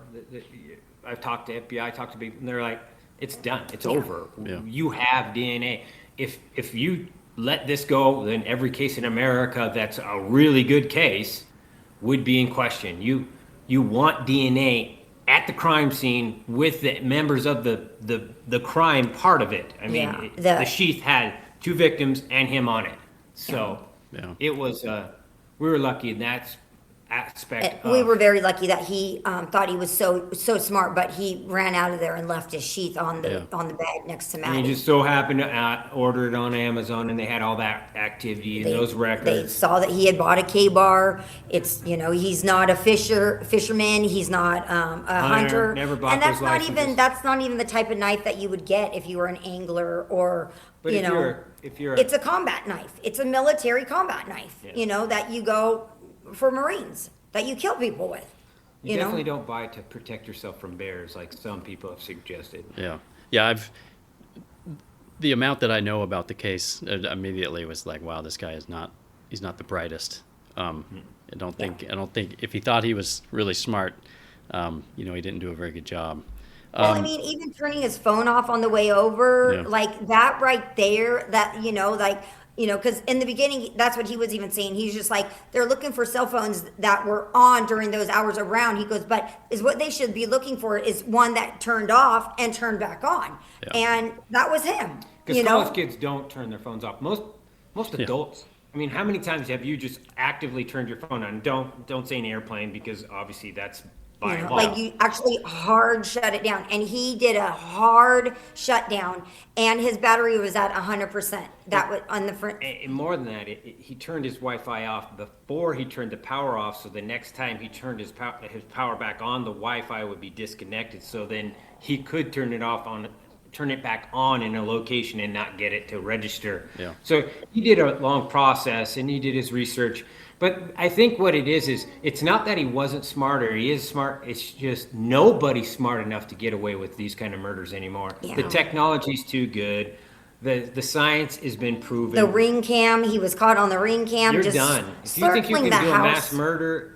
Speaker 3: I've talked to FBI, talked to people, and they're like, it's done, it's over.
Speaker 1: Yeah.
Speaker 3: You have DNA. If you let this go, then every case in America that's a really good case would be in question. You want DNA at the crime scene with the members of the crime part of it. I mean,
Speaker 2: Yeah,
Speaker 3: the sheath had 2 victims and him on it. So
Speaker 1: Yeah.
Speaker 3: it was, we were lucky, and aspect.
Speaker 2: We were very lucky that he thought he was so smart, but he ran out of there and left his sheath on the bed next to
Speaker 3: And
Speaker 2: Maddie.
Speaker 3: he just so happened to order it on Amazon, and they had all that activity and those
Speaker 2: They
Speaker 3: records.
Speaker 2: saw that he had bought a K-bar. It's, he's not a fisherman. He's not a hunter.
Speaker 3: Never bought
Speaker 2: and that's
Speaker 3: those
Speaker 2: not
Speaker 3: licenses.
Speaker 2: that's not even the type of knife that you would get if you were an angler or,
Speaker 3: But if you're
Speaker 2: it's a combat knife. It's a military combat knife,
Speaker 3: Yeah.
Speaker 2: that you go for Marines, that you kill people with.
Speaker 3: You definitely don't buy it to protect yourself from bears, like some people have suggested.
Speaker 1: Yeah. The amount that I know about the case immediately was like, wow, this guy he's not the brightest. I don't think if he thought he was really smart, he didn't do a very good job.
Speaker 2: Well, I mean, even turning his phone off on the way over,
Speaker 1: Yeah.
Speaker 2: like that right there, because in the beginning, that's what he was even saying. He's just like, they're looking for cell phones that were on during those hours around. He goes, but is what they should be looking for is one that turned off and turned back on.
Speaker 1: Yeah.
Speaker 2: And that was him.
Speaker 3: Because college kids don't turn their phones off. Most adults. I mean, how many times have you just actively turned your phone on? Don't say an airplane, because obviously that's by law.
Speaker 2: Like you actually hard shut it down, and he did a hard shutdown, and his battery was at 100%. That was on the front.
Speaker 3: And more than that, he turned his Wi-Fi off before he turned the power off. So the next time he turned his power back on, the Wi-Fi would be disconnected. So then he could turn it back on in a location and not get it to register.
Speaker 1: Yeah.
Speaker 3: So he did a long process, and he did his research. But I think what it is it's not that he wasn't smarter. He is smart. It's just nobody's smart enough to get away with these kind of murders anymore.
Speaker 2: Yeah.
Speaker 3: The technology's too good. The science has been proven.
Speaker 2: The ring cam, he was caught on the ring cam.
Speaker 3: You're
Speaker 2: just
Speaker 3: done. If you think you
Speaker 2: circling
Speaker 3: can
Speaker 2: the
Speaker 3: do a mass
Speaker 2: house.
Speaker 3: murder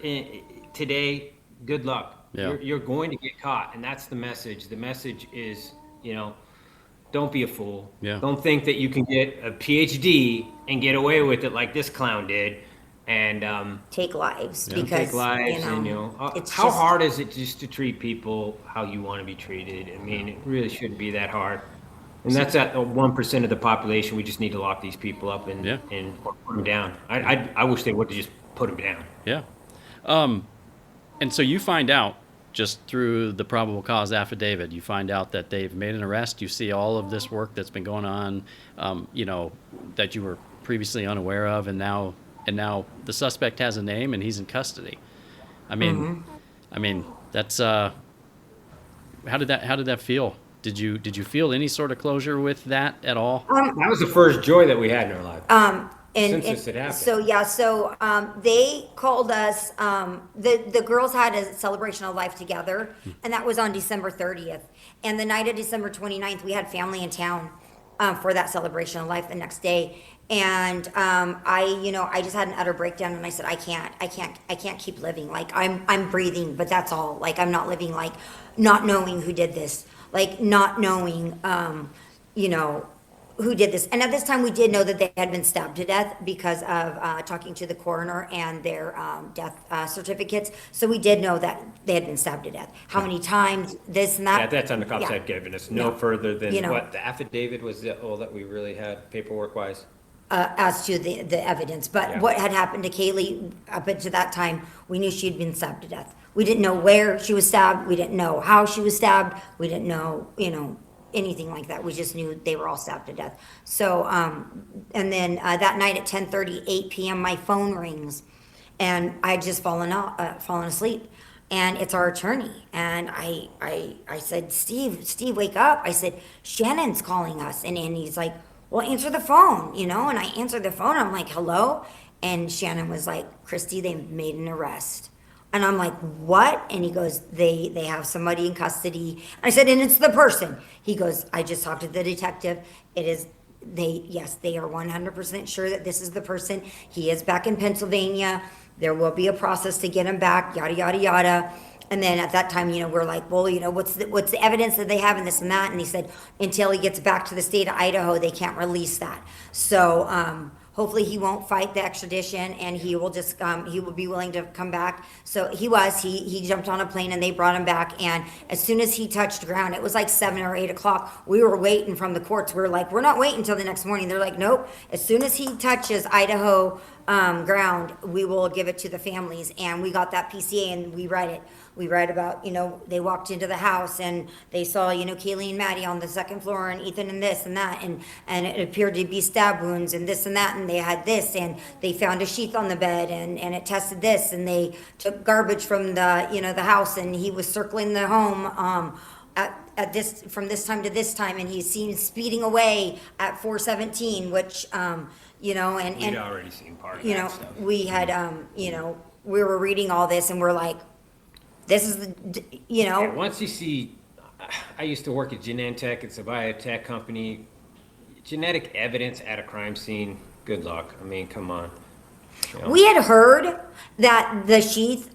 Speaker 3: today, good luck.
Speaker 1: Yeah.
Speaker 3: You're going to get caught, and that's the message. The message is, don't be a fool.
Speaker 1: Yeah.
Speaker 3: Don't think that you can get a PhD and get away with it like this clown did, and
Speaker 2: Take lives because
Speaker 3: take lives.
Speaker 2: it's
Speaker 3: how
Speaker 2: just-
Speaker 3: hard is it just to treat people how you want to be treated? I mean, it really shouldn't be that hard. And that's at 1% of the population. We just need to lock these people up and or put them down. I wish they would have just put them down.
Speaker 1: Yeah. And so you find out just through the probable cause affidavit, you find out that they've made an arrest. You see all of this work that's been going on, that you were previously unaware of, and now the suspect has a name and he's in custody. I mean, that's how did that feel? Did you feel any sort of closure with that at all?
Speaker 3: That was the first joy that we had in our life.
Speaker 2: And,
Speaker 3: Since this had happened.
Speaker 2: So they called us. The girls had a celebration of life together, and that was on December 30th. And the night of December 29th, we had family in town for that celebration of life the next day. And I just had an utter breakdown, and I said, I can't keep living. Like I'm breathing, but that's all. Like I'm not living, like not knowing who did this, like not knowing, who did this. And at this time, we did know that they had been stabbed to death because of talking to the coroner and their death certificates. So we did know that they had been stabbed to death. How many times, this and that.
Speaker 3: At that time, the cops had given us no further than
Speaker 2: You know.
Speaker 3: what the affidavit was all that we really had paperwork-wise.
Speaker 2: As to the evidence. But
Speaker 3: Yeah.
Speaker 2: what had happened to Kaylee up until that time, we knew she'd been stabbed to death. We didn't know where she was stabbed. We didn't know how she was stabbed. We didn't know, anything like that. We just knew they were all stabbed to death. So, and then that night at 10:30, 8 p.m., my phone rings, and I had just fallen asleep. And it's our attorney. And I said, Steve, wake up. I said, Shannon's calling us. And he's like, well, answer the phone, And I answered the phone. I'm like, hello? And Shannon was like, Kristi, they made an arrest. And I'm like, what? And he goes, they have somebody in custody. I said, and it's the person. He goes, I just talked to the detective. They are 100% sure that this is the person. He is back in Pennsylvania. There will be a process to get him back, yada, yada, yada. And then at that time, we're like, well, what's the evidence that they have in this and that? And he said, until he gets back to the state of Idaho, they can't release that. So hopefully he won't fight the extradition, and he will just he will be willing to come back. So he jumped on a plane, and they brought him back. And as soon as he touched ground, it was like 7 or 8 o'clock. We were waiting from the courts. We were like, we're not waiting until the next morning. They're like, nope. As soon as he touches Idaho ground, we will give it to the families. And we got that PCA and we read it. We read about, they walked into the house and they saw, Kaylee and Maddie on the second floor and Ethan and this and that. And it appeared to be stab wounds and this and that. And they had this and they found a sheath on the bed and it tested this. And they took garbage from the house and he was circling the home, at this, from this time to this time. And he's seen speeding away at 417, which, and
Speaker 3: We'd already seen part of that stuff.
Speaker 2: we had, we were reading all this and we're like, this is the,
Speaker 3: Yeah, once you see, I used to work at Genentech, it's a biotech company. Genetic evidence at a crime scene, good luck. I mean, come on.
Speaker 2: We had heard that the sheath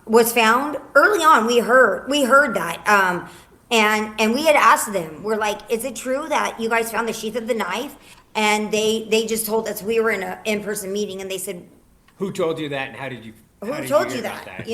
Speaker 2: was found early on. We heard that, and we had asked them. We're like, "Is it true that you guys found the sheath of the knife?" And they just told us. We were in an in-person meeting, and they said,
Speaker 3: "Who told you that? And how did you?
Speaker 2: Who
Speaker 3: did
Speaker 2: told
Speaker 3: hear
Speaker 2: you
Speaker 3: about
Speaker 2: that?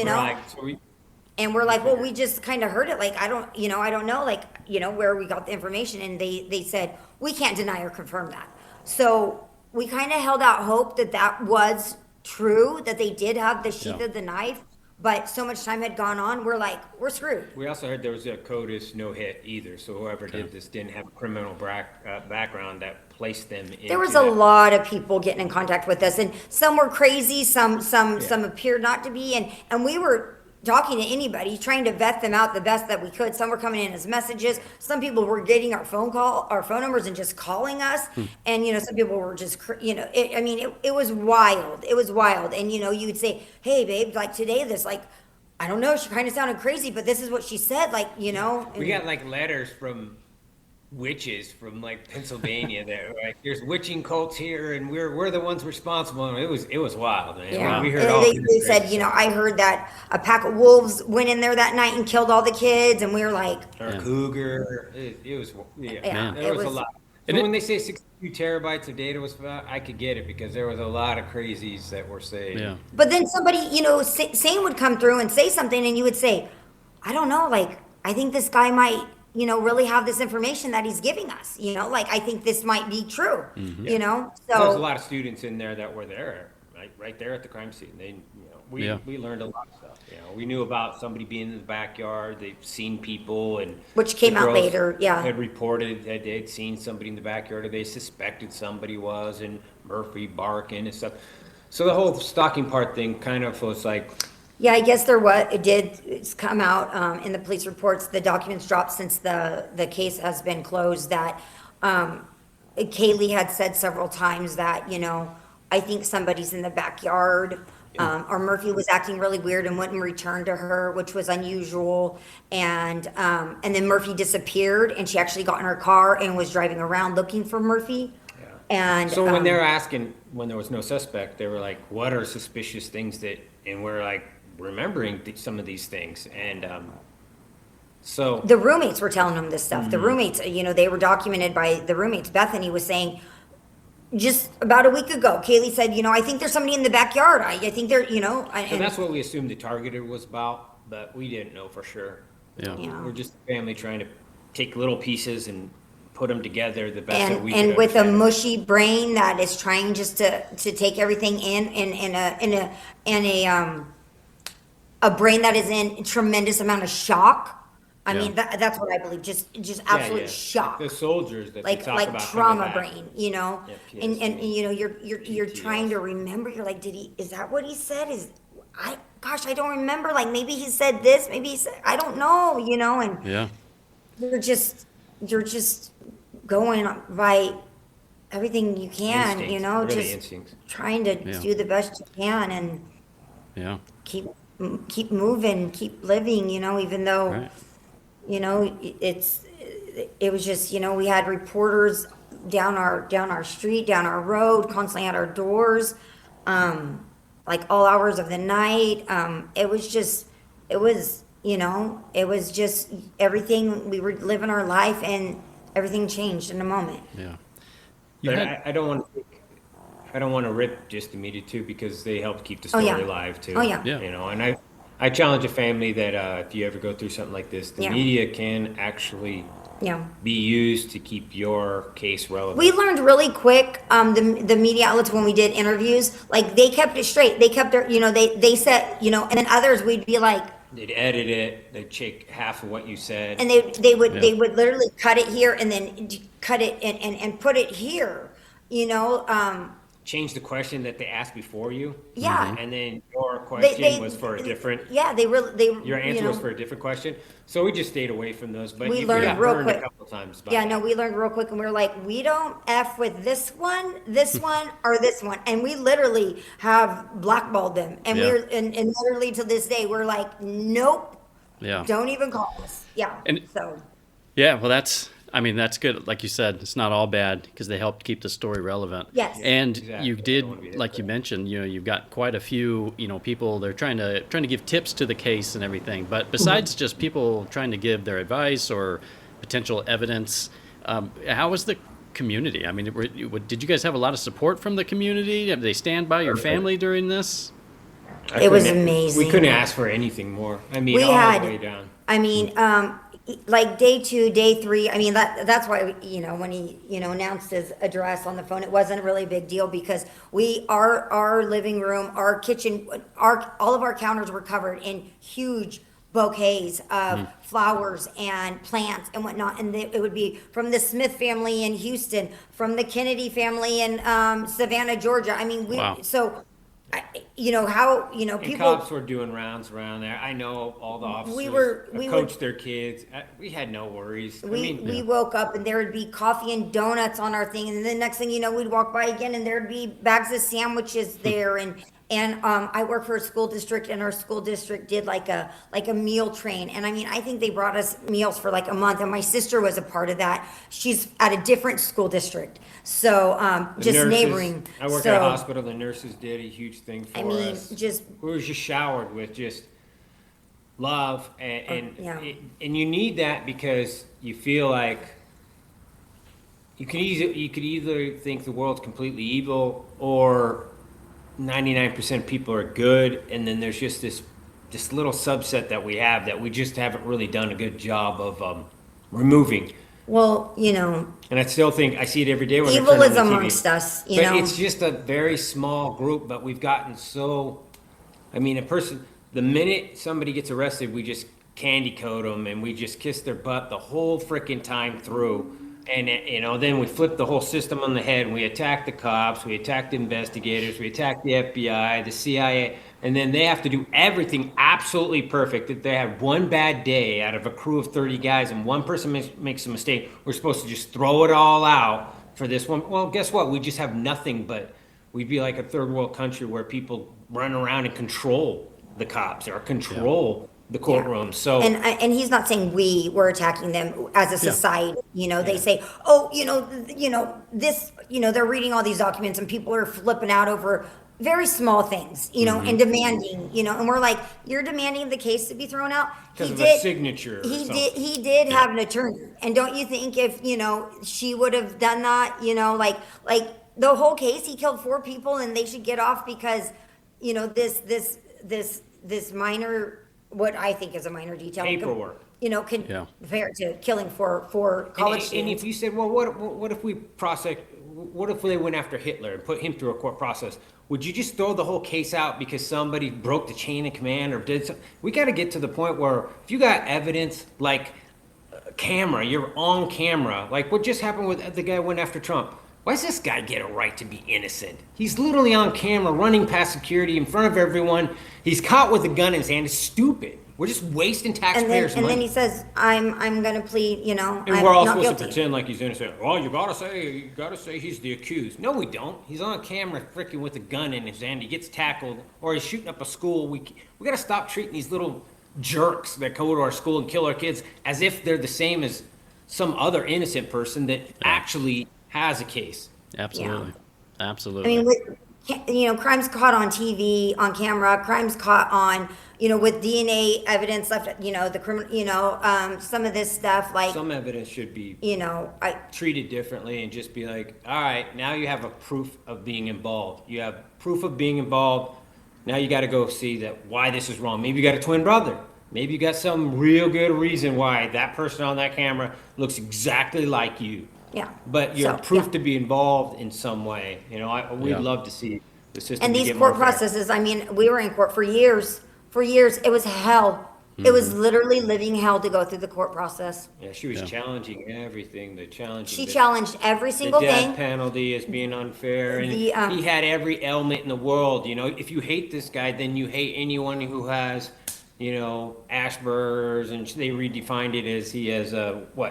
Speaker 3: And
Speaker 2: we're like, well, we just kind of heard it. Like, I don't know, like, where we got the information. And they said, we can't deny or confirm that. So we kind of held out hope that was true, that they did have the sheath of the knife. But so much time had gone on, we're like, we're screwed.
Speaker 3: We also heard there was a CODIS no hit either. So whoever did this didn't have a criminal background that placed them in.
Speaker 2: There was a lot of people getting in contact with us, and some were crazy, some appeared not to be, and we were talking to anybody, trying to vet them out the best that we could. Some were coming in as messages. Some people were getting our phone numbers and just calling us. And, some people were just, it was wild. It was wild. And, you'd say, hey, babe, like today, this, like, I don't know, she kind of sounded crazy, but this is what she said, like, We
Speaker 3: got like letters from witches from like Pennsylvania that were like, there's witching cults here and we're the ones responsible. And it was wild, man.
Speaker 2: Yeah.
Speaker 3: We heard
Speaker 2: they said, I heard that a pack of wolves went in there that night and killed all the kids, and we were like,
Speaker 3: or a cougar. It was there was a lot. So when they say 62 terabytes of data was found, I could get it because there was a lot of crazies that were saying.
Speaker 1: Yeah.
Speaker 2: But then somebody, sane would come through and say something, and you would say, I don't know, like, I think this guy might, really have this information that he's giving us, like, I think this might be true,
Speaker 3: So
Speaker 2: So
Speaker 3: there's a lot of students in there that were there, right there at the crime scene. They, we learned a lot of stuff. We knew about somebody being in the backyard. They've seen people, and
Speaker 2: which came out later,
Speaker 3: had reported that they'd seen somebody in the backyard, or they suspected somebody was, and Murphy barking and stuff. So the whole stalking part thing kind of was like.
Speaker 2: Yeah, I guess it's come out in the police reports, the documents dropped since the case has been closed, that Kaylee had said several times that, I think somebody's in the backyard, or Murphy was acting really weird and wouldn't return to her, which was unusual. And then Murphy disappeared, and she actually got in her car and was driving around looking for Murphy.
Speaker 3: Yeah.
Speaker 2: And
Speaker 3: so when they're asking, when there was no suspect, they were like, what are suspicious things and we're like, remembering some of these things, and so
Speaker 2: the roommates were telling them this stuff. The roommates, they were documented by the roommates. Bethany was saying just about a week ago, Kaylee said, I think there's somebody in the backyard. I think there,
Speaker 3: so that's what we assumed the targeted was about, but we didn't know for sure.
Speaker 2: Yeah.
Speaker 3: We're just a family trying to take little pieces and put them together the best that we could.
Speaker 2: And with a mushy brain that is trying just to take everything in a brain that is in tremendous amount of shock. I mean, that's what I believe. Just absolute shock.
Speaker 3: The soldiers that
Speaker 2: like
Speaker 3: they talk about
Speaker 2: trauma brain,
Speaker 3: and
Speaker 2: you're trying to remember. You're like, is that what he said? I don't remember. Like, maybe he said this. Maybe he said, I don't know. And you're just going by everything you can.
Speaker 3: Instincts, really
Speaker 2: just
Speaker 3: instincts.
Speaker 2: Trying to do the best you can and keep moving, keep living, even though, it was just, we had reporters down our street, down our road, constantly at our doors, like all hours of the night. It was just everything. We were living our life and everything changed in a moment.
Speaker 1: Yeah.
Speaker 3: But I don't want to rip just the media too, because they help keep the story alive too.
Speaker 2: Oh yeah.
Speaker 3: And I challenge a family that if you ever go through something like this, the media can actually be used to keep your case relevant.
Speaker 2: We learned really quick, the media outlets, when we did interviews, like, they kept it straight. They kept their, they said, and then others, we'd be like,
Speaker 3: They'd edit it, they'd take half of what you said.
Speaker 2: and they would literally cut it here and then cut it and put it here,
Speaker 3: Change the question that they asked before you.
Speaker 2: Yeah.
Speaker 3: And then your question was for a different.
Speaker 2: Yeah,
Speaker 3: Your answer was for a different question. So we just stayed away from those. But
Speaker 2: We
Speaker 3: you
Speaker 2: learned
Speaker 3: got
Speaker 2: real
Speaker 3: burned a
Speaker 2: quick.
Speaker 3: couple times. By
Speaker 2: Yeah,
Speaker 3: that.
Speaker 2: no, we learned real quick, and we were like, we don't F with this one, or this one. And we literally have blackballed them. And
Speaker 1: Yeah.
Speaker 2: and literally to this day, we're like, nope,
Speaker 1: Yeah.
Speaker 2: don't even call us. Yeah,
Speaker 1: And-
Speaker 2: so.
Speaker 1: Yeah, well, that's good. Like you said, it's not all bad because they helped keep the story relevant.
Speaker 2: Yes.
Speaker 1: And
Speaker 3: Exactly.
Speaker 1: you
Speaker 3: Don't wanna be
Speaker 1: did,
Speaker 3: hit
Speaker 1: like
Speaker 3: by
Speaker 1: you
Speaker 3: that.
Speaker 1: mentioned, you've got quite a few, people, they're trying to give tips to the case and everything. But besides just people trying to give their advice or potential evidence, how was the community? I mean, did you guys have a lot of support from the community? Did they stand by your family during this?
Speaker 2: It was
Speaker 3: couldn't-
Speaker 2: amazing.
Speaker 3: We couldn't ask for anything more. I mean,
Speaker 2: We
Speaker 3: all
Speaker 2: had-
Speaker 3: the way down.
Speaker 2: I mean, like day 2, day 3, I mean, that's why, when he, announced his address on the phone, it wasn't really a big deal because our living room, our kitchen, all of our counters were covered in huge bouquets of flowers and plants and whatnot. And it would be from the Smith family in Houston, from the Kennedy family in Savannah, Georgia. I mean,
Speaker 1: Wow.
Speaker 3: And
Speaker 2: people.
Speaker 3: cops were doing rounds around there. I know all the officers
Speaker 2: we
Speaker 3: coached their kids. We had no worries.
Speaker 2: We woke up and there would be coffee and donuts on our thing, and then the next thing you know, we'd walk by again and there'd be bags of sandwiches there. And I work for a school district, and our school district did like a meal train. And I mean, I think they brought us meals for like a month, and my sister was a part of that. She's at a different school district, so
Speaker 3: The
Speaker 2: just
Speaker 3: nurses-
Speaker 2: neighboring.
Speaker 3: I work
Speaker 2: so,
Speaker 3: at a hospital. The nurses did a huge thing for
Speaker 2: I mean,
Speaker 3: us.
Speaker 2: just
Speaker 3: We were just showered with just love, and
Speaker 2: yeah.
Speaker 3: and you need that because you feel like you could either think the world's completely evil or 99% of people are good, and then there's just this little subset that we have that we just haven't really done a good job of removing.
Speaker 2: well,
Speaker 3: And I still think I see it every day when I
Speaker 2: evil
Speaker 3: turn on
Speaker 2: is
Speaker 3: the TV.
Speaker 2: amongst us.
Speaker 3: But it's just a very small group, but we've gotten so, I mean, the minute somebody gets arrested, we just candy coat them and we just kiss their butt the whole freaking time through. And, then we flip the whole system on the head and we attack the cops, we attack the investigators, we attack the FBI, the CIA, and then they have to do everything absolutely perfect. If they have one bad day out of a crew of 30 guys and one person makes a mistake, we're supposed to just throw it all out for this one. Well, guess what? We just have nothing, but we'd be like a third world country where people run around and control the cops or control the courtroom. So
Speaker 2: and he's not saying we were attacking them as a society. They say, oh, this, they're reading all these documents and people are flipping out over very small things, and demanding, and we're like, you're demanding the case to be thrown out.
Speaker 3: because of a signature or something.
Speaker 2: He did have an attorney, and don't you think if she would have done that, like the whole case, he killed 4 people and they should get off because this minor, what I think is a minor detail,
Speaker 3: Paperwork.
Speaker 2: compare it to killing 4 college
Speaker 3: And
Speaker 2: students.
Speaker 3: if you said, well, what if we what if they went after Hitler and put him through a court process? Would you just throw the whole case out because somebody broke the chain of command or did something? We got to get to the point where if you got evidence like camera, you're on camera, like what just happened with the guy who went after Trump. Why does this guy get a right to be innocent? He's literally on camera running past security in front of everyone. He's caught with a gun in his hand. It's stupid. We're just wasting taxpayers'
Speaker 2: And
Speaker 3: money.
Speaker 2: then he says, I'm gonna plead,
Speaker 3: And
Speaker 2: I'm
Speaker 3: we're all
Speaker 2: not
Speaker 3: supposed to
Speaker 2: guilty.
Speaker 3: pretend like he's innocent. Well, you gotta say he's the accused. No, we don't. He's on camera freaking with a gun in his hand. He gets tackled, or he's shooting up a school. We gotta stop treating these little jerks that go to our school and kill our kids as if they're the same as some other innocent person that actually has a case.
Speaker 1: Absolutely.
Speaker 2: I
Speaker 1: Absolutely.
Speaker 2: mean, crimes caught on TV, on camera, crimes caught on, with DNA evidence left, the criminal, some of this stuff, like,
Speaker 3: Some evidence should be
Speaker 2: I,
Speaker 3: treated differently and just be like, all right, now you have a proof of being involved. You have proof of being involved. Now you got to go see that why this is wrong. Maybe you got a twin brother. Maybe you got some real good reason why that person on that camera looks exactly like you.
Speaker 2: Yeah.
Speaker 3: But you're
Speaker 2: So,
Speaker 3: proof
Speaker 2: yeah.
Speaker 3: to be involved in some way. We'd
Speaker 1: Yeah.
Speaker 3: love to see the system
Speaker 2: And these
Speaker 3: get more
Speaker 2: court
Speaker 3: fair.
Speaker 2: processes, I mean, we were in court for years. For years, it was hell. It was literally living hell to go through the court process.
Speaker 3: Yeah, she was
Speaker 1: Yeah.
Speaker 3: challenging everything.
Speaker 2: She challenged every
Speaker 3: the
Speaker 2: single
Speaker 3: death
Speaker 2: thing.
Speaker 3: penalty as being unfair, and
Speaker 2: The,
Speaker 3: he had every ailment in the world. If you hate this guy, then you hate anyone who has, Asperger's, and they redefined it as he has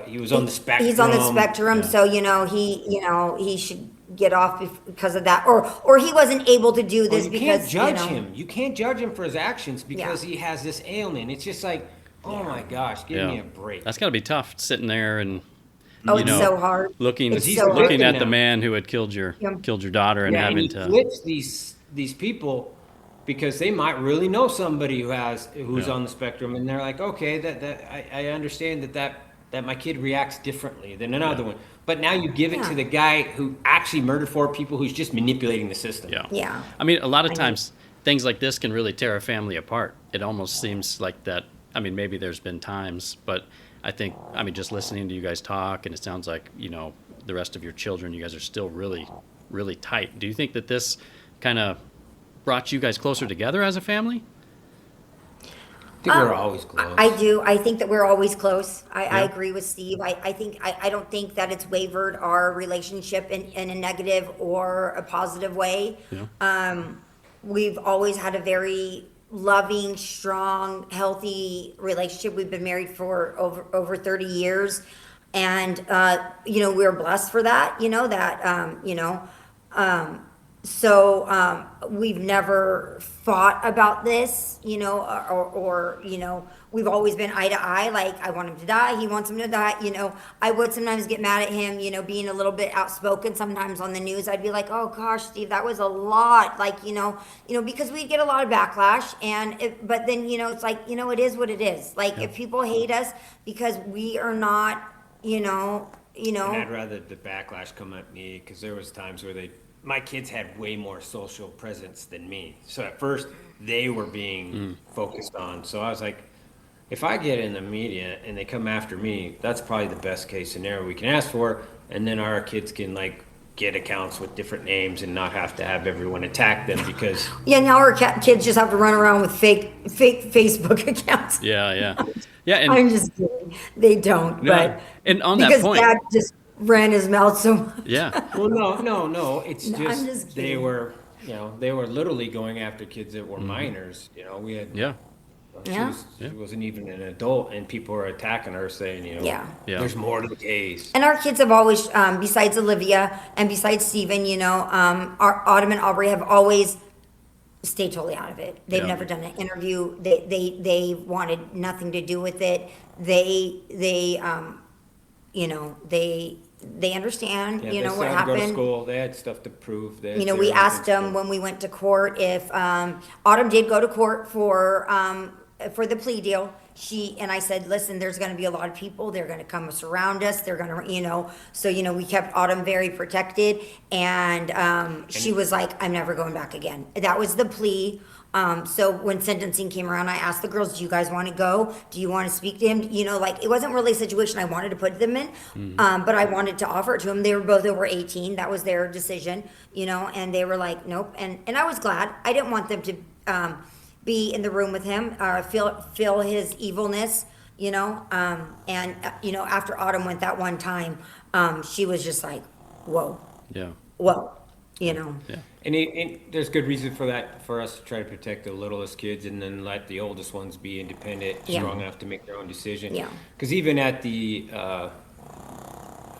Speaker 3: he was on the spectrum.
Speaker 2: He's on the spectrum,
Speaker 1: Yeah.
Speaker 2: so he should get off because of that, or he wasn't able to do
Speaker 3: Well,
Speaker 2: this
Speaker 3: you
Speaker 2: because
Speaker 3: can't judge him. You can't judge him for his actions because
Speaker 2: Yeah.
Speaker 3: he has this ailment. It's just like, oh my gosh, give me a break.
Speaker 1: That's got to be tough sitting there and
Speaker 2: Oh,
Speaker 1: you
Speaker 2: it's
Speaker 1: know,
Speaker 2: so hard.
Speaker 1: looking
Speaker 2: It's
Speaker 3: he's
Speaker 2: so hard.
Speaker 1: looking at
Speaker 3: now.
Speaker 1: the man who had killed your daughter and
Speaker 3: Yeah, and
Speaker 1: having
Speaker 3: he
Speaker 1: to
Speaker 3: flips these people because they might really know somebody who's
Speaker 1: Yeah.
Speaker 3: on the spectrum, and they're like, okay, I understand that my kid reacts differently than another one. But now you give it
Speaker 2: Yeah.
Speaker 3: to the guy who actually murdered 4 people, who's just manipulating the system.
Speaker 1: Yeah.
Speaker 2: Yeah.
Speaker 1: I mean, a lot of times things like this can really tear a family apart. It almost seems like that. I mean, maybe there's been times, but I think, just listening to you guys talk, and it sounds like, the rest of your children, you guys are still really, really tight. Do you think that this kind of brought you guys closer together as a family?
Speaker 3: I think we're always close.
Speaker 2: I do. I think that we're always close. I agree with Steve. I don't think that it's wavered our relationship in a negative or a positive way.
Speaker 1: Yeah.
Speaker 2: We've always had a very loving, strong, healthy relationship. We've been married for over 30 years. And, we're blessed for that, So we've never fought about this, or we've always been eye to eye. Like, I want him to die, he wants him to die. I would sometimes get mad at him, being a little bit outspoken. Sometimes on the news, I'd be like, "Oh gosh, Steve, that was a lot." Like, because we'd get a lot of backlash, but then it's like, it is what it is. Like, if people hate us because we are not,
Speaker 3: And I'd rather the backlash come at me, because there was times where my kids had way more social presence than me. So at first they were being focused on. So I was like, if I get in the media and they come after me, that's probably the best case scenario we can ask for. And then our kids can get accounts with different names and not have to have everyone attack them because.
Speaker 2: Yeah, now our kids just have to run around with fake Facebook accounts.
Speaker 1: Yeah. And
Speaker 2: I'm just kidding. They don't,
Speaker 1: No,
Speaker 2: but
Speaker 1: and on that
Speaker 2: because
Speaker 1: point-
Speaker 2: Dad just ran his mouth so much.
Speaker 1: yeah.
Speaker 3: Well, no. It's
Speaker 2: No, I'm
Speaker 3: just,
Speaker 2: just
Speaker 3: they
Speaker 2: kidding.
Speaker 3: were, they were literally going after kids that were minors. We had.
Speaker 1: Yeah.
Speaker 2: Yeah.
Speaker 3: She wasn't even an adult, and people were attacking her, saying,
Speaker 2: Yeah.
Speaker 1: Yeah.
Speaker 3: there's more to the case.
Speaker 2: And our kids have always, besides Olivia and besides Steven, our Autumn and Aubrey have always stayed totally out of it. They've
Speaker 1: Yeah.
Speaker 2: never done an interview. They wanted nothing to do with it. They understand,
Speaker 3: Yeah, they
Speaker 2: what
Speaker 3: still had to go to
Speaker 2: happened.
Speaker 3: school. They had stuff to prove. They had
Speaker 2: We
Speaker 3: theories
Speaker 2: asked
Speaker 3: and
Speaker 2: them
Speaker 3: stuff.
Speaker 2: when we went to court if, Autumn did go to court for the plea deal. I said, listen, there's gonna be a lot of people, they're gonna come surround us, they're gonna, so, we kept Autumn very protected, and, she was like, I'm never going back again. That was the plea. So when sentencing came around, I asked the girls, do you guys wanna go? Do you wanna speak to him? It wasn't really a situation I wanted to put them in, but I wanted to offer it to them. They were both over 18, that was their decision, and they were like, nope, and I was glad. I didn't want them to, be in the room with him, feel his evilness, after Autumn went that one time, she was just like, whoa,
Speaker 1: Yeah.
Speaker 2: Yeah.
Speaker 3: And there's good reason for that, for us to try to protect the littlest kids and then let the oldest ones be independent,
Speaker 2: Yeah.
Speaker 3: strong enough to make their own decision.
Speaker 2: Yeah.
Speaker 3: Because even at the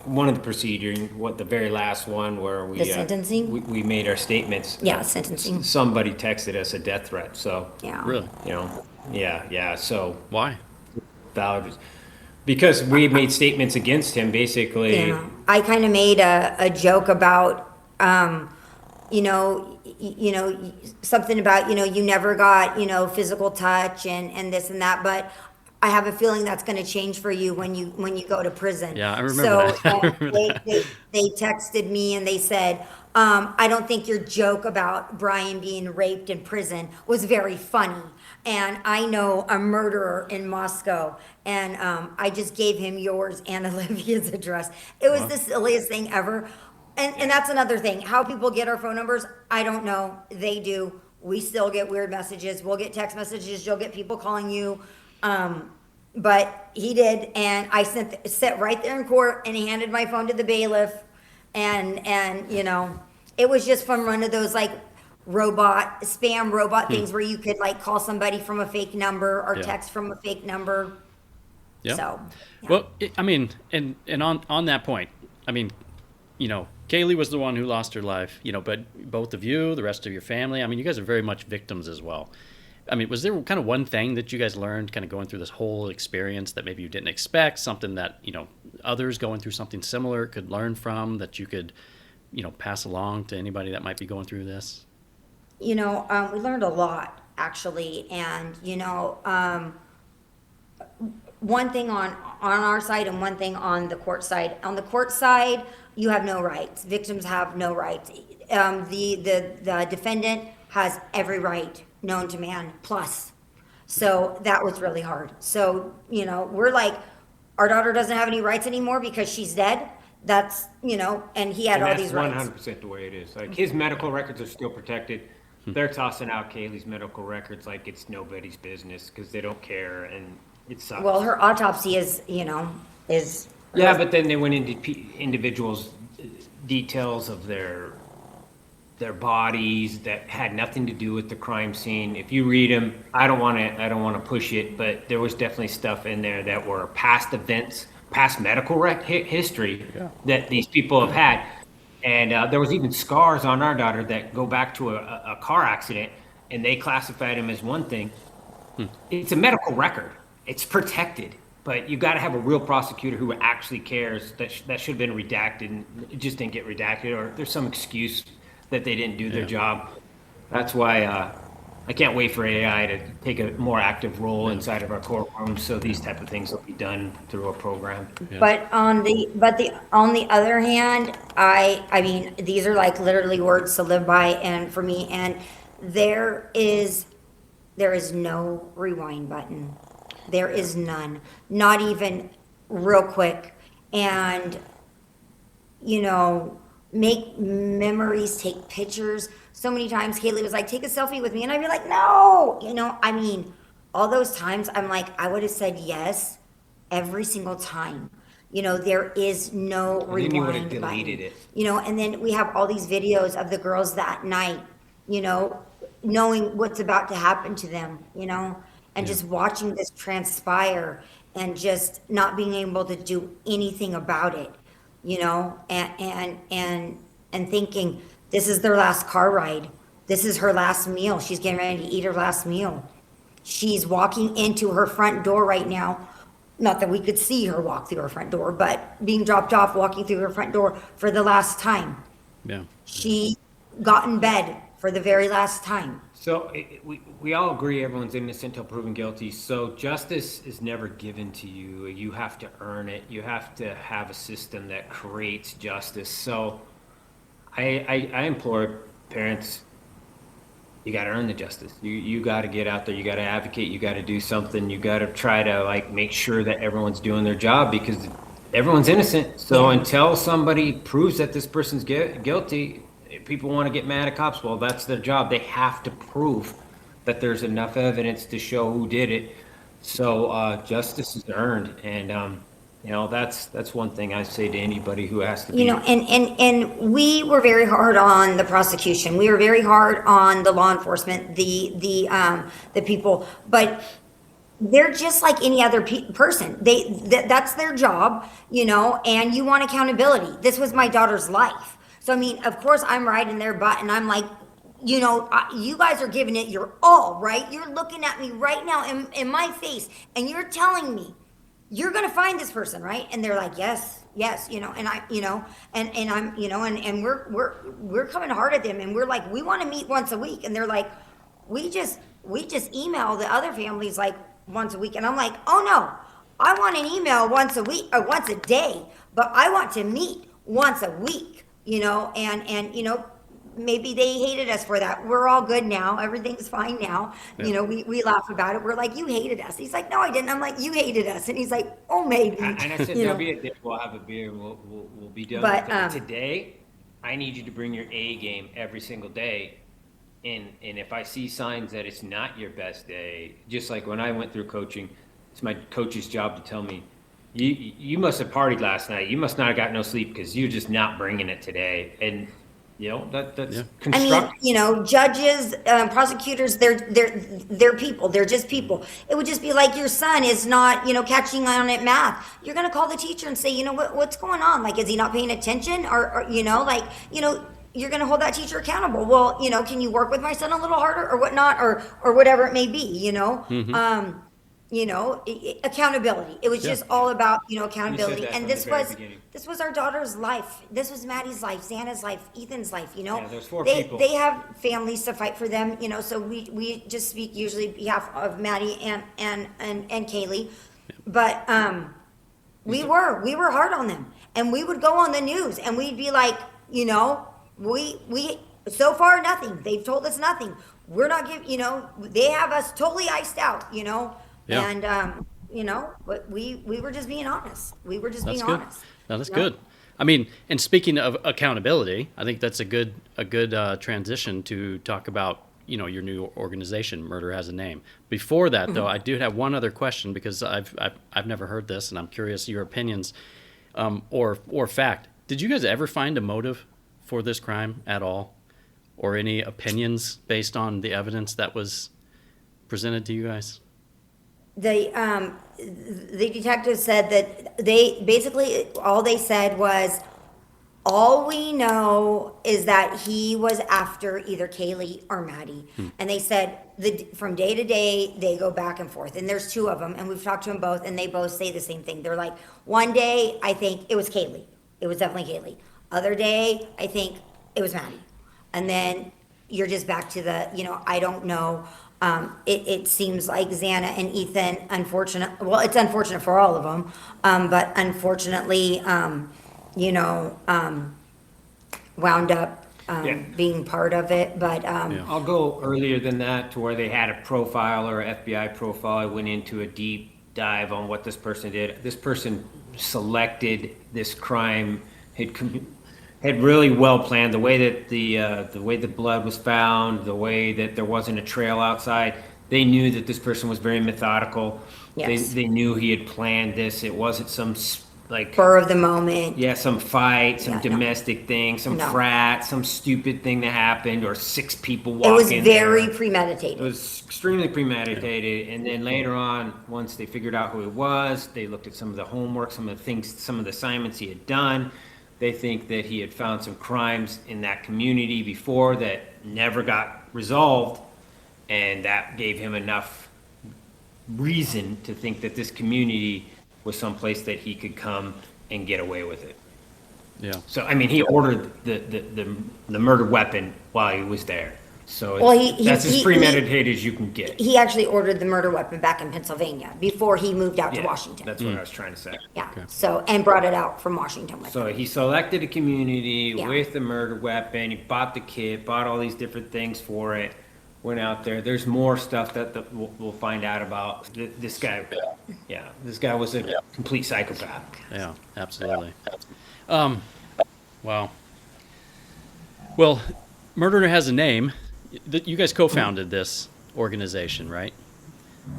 Speaker 3: one of the procedures, the very last one where we
Speaker 2: The sentencing?
Speaker 3: we made our statements.
Speaker 2: Yeah, sentencing.
Speaker 3: Somebody texted us a death threat. So
Speaker 2: Yeah.
Speaker 1: Really?
Speaker 3: yeah. So
Speaker 1: Why?
Speaker 3: valid, because we made statements against him, basically.
Speaker 2: Yeah. I kind of made a joke about, something about, you never got, physical touch and this and that, but I have a feeling that's going to change for you when you go to prison.
Speaker 1: Yeah, I remember
Speaker 2: so,
Speaker 1: that. I remember that.
Speaker 2: they texted me and they said, I don't think your joke about Brian being raped in prison was very funny. And I know a murderer in Moscow, and I just gave him yours and Olivia's address. It was the silliest thing ever. And that's another thing. How people get our phone numbers, I don't know. They do. We still get weird messages. We'll get text messages. You'll get people calling you. But he did, and I sat right there in court, and he handed my phone to the bailiff, and you know, it was just from one of those like spam robot things where you could like call somebody from a fake number or text from a fake number.
Speaker 1: Yeah.
Speaker 2: So, yeah.
Speaker 1: Well, I mean, and on that point, I mean, you know, Kaylee was the one who lost her life, you know, but both of you, the rest of your family, I mean, you guys are very much victims as well. I mean, was there kind of one thing that you guys learned kind of going through this whole experience that maybe you didn't expect, something that, you know, others going through something similar could learn from, that you could, you know, pass along to anybody that might be going through this?
Speaker 2: You know, we learned a lot, actually. And, you know, one thing on our side and one thing on the court side. On the court side, you have no rights. Victims have no rights. The defendant has every right known to man, plus. So that was really hard. So, you know, we're like, our daughter doesn't have any rights anymore because she's dead. That's, you know, and he had all these rights.
Speaker 3: That's 100% the way it is. Like, his medical records are still protected. They're tossing out Kaylee's medical records like it's nobody's business because they don't care, and it sucks.
Speaker 2: Well, her autopsy is, you know, is.
Speaker 3: Yeah, but then they went into individuals' details of their bodies that had nothing to do with the crime scene. If you read them, I don't want to push it, but there was definitely stuff in there that were past events, past medical history that these people have had. And there was even scars on our daughter that go back to a car accident, and they classified them as one thing. It's a medical record. It's protected, but you got to have a real prosecutor who actually cares. That should have been redacted, and it just didn't get redacted, or there's some excuse that they didn't do their job. That's why I can't wait for AI to take a more active role inside of our courtrooms, so these type of things will be done through a program.
Speaker 1: Yeah.
Speaker 2: But on the other hand, I mean, these are like literally words to live by, and for me, and there is no rewind button. There is none, not even real quick. And, you know, make memories, take pictures. So many times Kaylee was like, take a selfie with me. And I'd be like, no, you know, I mean, all those times I'm like, I would have said yes every single time. You know, there is no rewind button.
Speaker 3: Then you would have deleted it.
Speaker 2: You know, and then we have all these videos of the girls that night, you know, knowing what's about to happen to them, you know, and just watching this transpire and just not being able to do anything about it, you know, and thinking this is their last car ride. This is her last meal. She's getting ready to eat her last meal. She's walking into her front door right now. Not that we could see her walk through her front door, but being dropped off, walking through her front door for the last time.
Speaker 1: Yeah.
Speaker 2: She got in bed for the very last time.
Speaker 3: So we all agree everyone's innocent until proven guilty. So justice is never given to you. You have to earn it. You have to have a system that creates justice. So I implore parents, you got to earn the justice. You got to get out there. You got to advocate. You got to do something. You got to try to like make sure that everyone's doing their job, because everyone's innocent. So until somebody proves that this person's guilty, people want to get mad at cops. Well, that's their job. They have to prove that there's enough evidence to show who did it. So justice is earned, and you know, that's one thing I say to anybody who has to be.
Speaker 2: You know, and we were very hard on the prosecution. We were very hard on the law enforcement, the people, but they're just like any other person. That's their job, you know, and you want accountability. This was my daughter's life. So, I mean, of course I'm riding their butt, and I'm like, you know, you guys are giving it your all, right? You're looking at me right now in my face, and you're telling me you're going to find this person, right? And they're like, yes, you know, and I, you know, and I'm, you know, and we're coming hard at them, and we're like, we want to meet once a week. And they're like, we just email the other families like, once a week. And I'm like, oh no, I want an email once a week or once a day, but I want to meet once a week, and maybe they hated us for that. We're all good now. Everything's fine now.
Speaker 1: Yeah.
Speaker 2: We laugh about it. We're like, you hated us. He's like, no, I didn't. I'm like, you hated us. And he's like, oh, maybe.
Speaker 3: And I said, there'll be a day we'll have a beer and we'll be done
Speaker 2: But,
Speaker 3: with it. Today, I need you to bring your A game every single day. And if I see signs that it's not your best day, just like when I went through coaching, it's my coach's job to tell me, you must have partied last night. You must not have got no sleep because you're just not bringing it today. And that's constructive.
Speaker 2: I mean, judges, prosecutors, they're people. They're just people. It would just be like your son is not, catching on at math. You're going to call the teacher and say, what's going on? Like, is he not paying attention? Or you're going to hold that teacher accountable. Well, can you work with my son a little harder or whatnot, or whatever it may be,
Speaker 1: Mm-hmm.
Speaker 2: Accountability. It was just all about, accountability.
Speaker 3: that
Speaker 2: And
Speaker 3: from
Speaker 2: this
Speaker 3: the very
Speaker 2: was,
Speaker 3: beginning.
Speaker 2: this was our daughter's life. This was Maddie's life, Xana's life, Ethan's life,
Speaker 3: Yeah, there's 4
Speaker 2: they,
Speaker 3: people.
Speaker 2: They have families to fight for them, so we just speak usually behalf of Maddie and Kaylee. But, we were hard on them, and we would go on the news and we'd be like, we so far nothing. They've told us nothing. We're not giving, they have us totally iced out,
Speaker 1: Yeah.
Speaker 2: and but we were just being honest. We were just
Speaker 1: That's
Speaker 2: being
Speaker 1: good.
Speaker 2: honest.
Speaker 1: No, that's good. I mean, and speaking of accountability, I think that's a good transition to talk about your new organization, Murder Has a Name. Before that, though, I do have one other question because I've never heard this, and I'm curious your opinions, or fact. Did you guys ever find a motive for this crime at all, or any opinions based on the evidence that was presented to you guys?
Speaker 2: The detective said that they basically all they said was, all we know is that he was after either Kaylee or Maddie. And they said from day to day, they go back and forth. And there's 2 of them, and we've talked to them both, and they both say the same thing. They're like, one day, I think it was Kaylee. It was definitely Kaylee. Other day, I think it was Maddie. And then you're just back to the, I don't know. It seems like Xana and Ethan, it's unfortunate for all of them, but unfortunately, wound up being part of it. But
Speaker 3: I'll go earlier than that to where they had a profile or FBI profile. I went into a deep dive on what this person did. This person selected this crime, had really well planned the way that the way the blood was found, the way that there wasn't a trail outside. They knew that this person was very methodical.
Speaker 2: Yes.
Speaker 3: They knew he had planned this. It wasn't some
Speaker 2: spur of the moment.
Speaker 3: Yeah, some fight, some
Speaker 2: Yeah,
Speaker 3: domestic thing, some
Speaker 2: No.
Speaker 3: frat, some stupid thing that happened, or 6 people
Speaker 2: It
Speaker 3: walking.
Speaker 2: was very
Speaker 3: there.
Speaker 2: premeditated.
Speaker 3: It was extremely premeditated, and then later on, once they figured out who it was, they looked at some of the homework, some of the things, some of the assignments he had done. They think that he had found some crimes in that community before that never got resolved, and that gave him enough reason to think that this community was someplace that he could come and get away with it.
Speaker 1: Yeah.
Speaker 3: So, I mean, he ordered the murder weapon while he was there. So
Speaker 2: Well,
Speaker 3: that's as premeditated as you can get.
Speaker 2: He actually ordered the murder weapon back in Pennsylvania before he moved out to
Speaker 3: Yeah,
Speaker 2: Washington.
Speaker 3: That's what I was trying to say.
Speaker 2: Yeah. So, and brought it out from Washington with
Speaker 3: So
Speaker 2: him.
Speaker 3: he selected a community
Speaker 2: Yeah.
Speaker 3: with the murder weapon. He bought the kit, bought all these different things for it. Went out there. There's more stuff that we'll find out about this guy. Yeah, this guy was a complete psychopath.
Speaker 1: Yeah, absolutely. Wow. Well, Murder Has a Name. You guys co-founded this organization, right?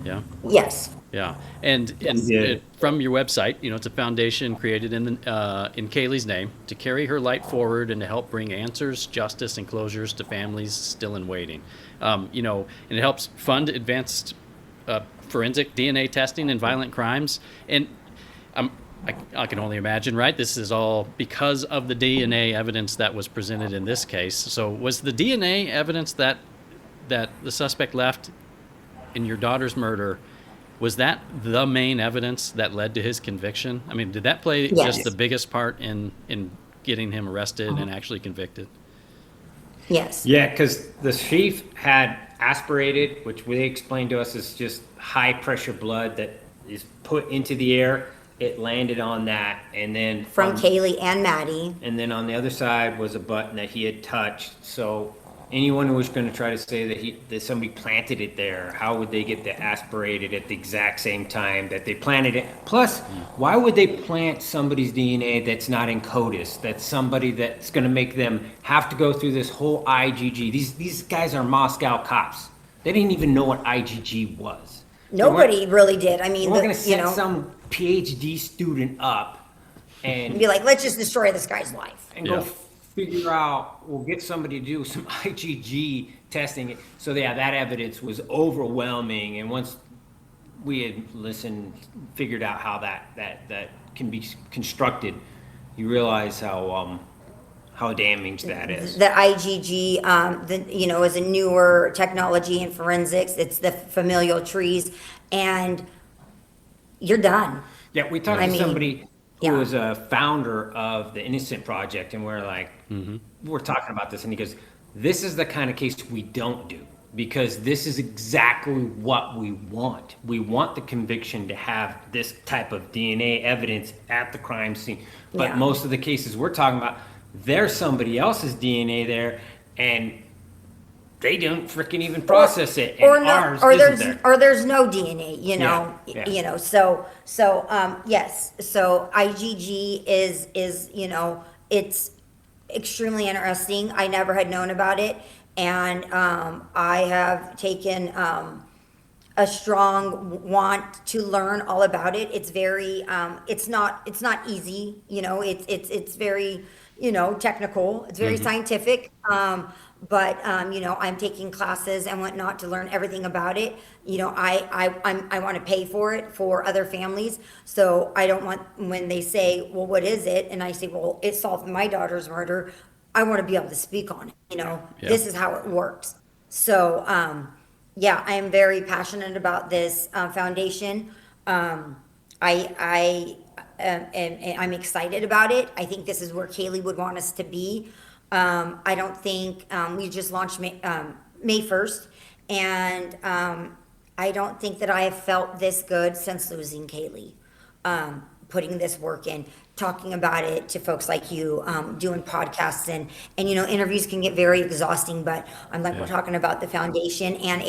Speaker 1: Yeah.
Speaker 2: Yes.
Speaker 1: Yeah, and
Speaker 3: did.
Speaker 1: From your website, it's a foundation created in Kaylee's name to carry her light forward and to help bring answers, justice, and closures to families still in waiting. And it helps fund advanced forensic DNA testing in violent crimes. And I can only imagine, right? This is all because of the DNA evidence that was presented in this case. So, was the DNA evidence that the suspect left in your daughter's murder, was that the main evidence that led to his conviction? I mean, did that play
Speaker 2: Yes.
Speaker 1: just the biggest part in getting him arrested and actually convicted?
Speaker 2: Yes.
Speaker 3: Yeah, because the chief had aspirated, which they explained to us is just high pressure blood that is put into the air. It landed on that, and then
Speaker 2: From Kaylee and Maddie.
Speaker 3: and then on the other side was a button that he had touched. So anyone who was going to try to say that somebody planted it there, how would they get the aspirated at the exact same time that they planted it? Plus, why would they plant somebody's DNA that's not in CODIS? That's somebody that's going to make them have to go through this whole IgG. These guys are Moscow cops. They didn't even know what IgG was.
Speaker 2: Nobody really did. I mean,
Speaker 3: We're going to set some PhD student up and
Speaker 2: be like, let's just destroy this guy's life.
Speaker 3: and go figure out, we'll get somebody to do some IgG testing. So yeah, that evidence was overwhelming. And once we had figured out how that can be constructed, you realize how damaged that is.
Speaker 2: The IgG, is a newer technology in forensics. It's the familial trees, and you're done.
Speaker 3: Yeah, we talked to somebody who
Speaker 2: yeah.
Speaker 3: was a founder of the Innocent Project, and we're like, we're talking about this, and he goes, this is the kind of case we don't do, because this is exactly what we want. We want the conviction to have this type of DNA evidence at the crime scene. But most of the cases we're talking about, there's somebody else's DNA there, and they don't freaking even process it. And ours isn't there.
Speaker 2: Or there's no DNA,
Speaker 3: Yeah.
Speaker 2: Yes. So IgG is it's extremely interesting. I never had known about it, and I have taken a strong want to learn all about it. It's very it's not easy, it's very technical. It's very scientific. But I'm taking classes and whatnot to learn everything about it. I want to pay for it for other families. So I don't want, when they say, well, what is it? And I say, well, it solved my daughter's murder. I want to be able to speak on it. This is how it works. So, I am very passionate about this foundation. I'm excited about it. I think this is where Kaylee would want us to be. I don't think, we just launched May 1st, and I don't think that I have felt this good since losing Kaylee. Putting this work in, talking about it to folks like you, doing podcasts and interviews can get very exhausting, but we're talking about the foundation, and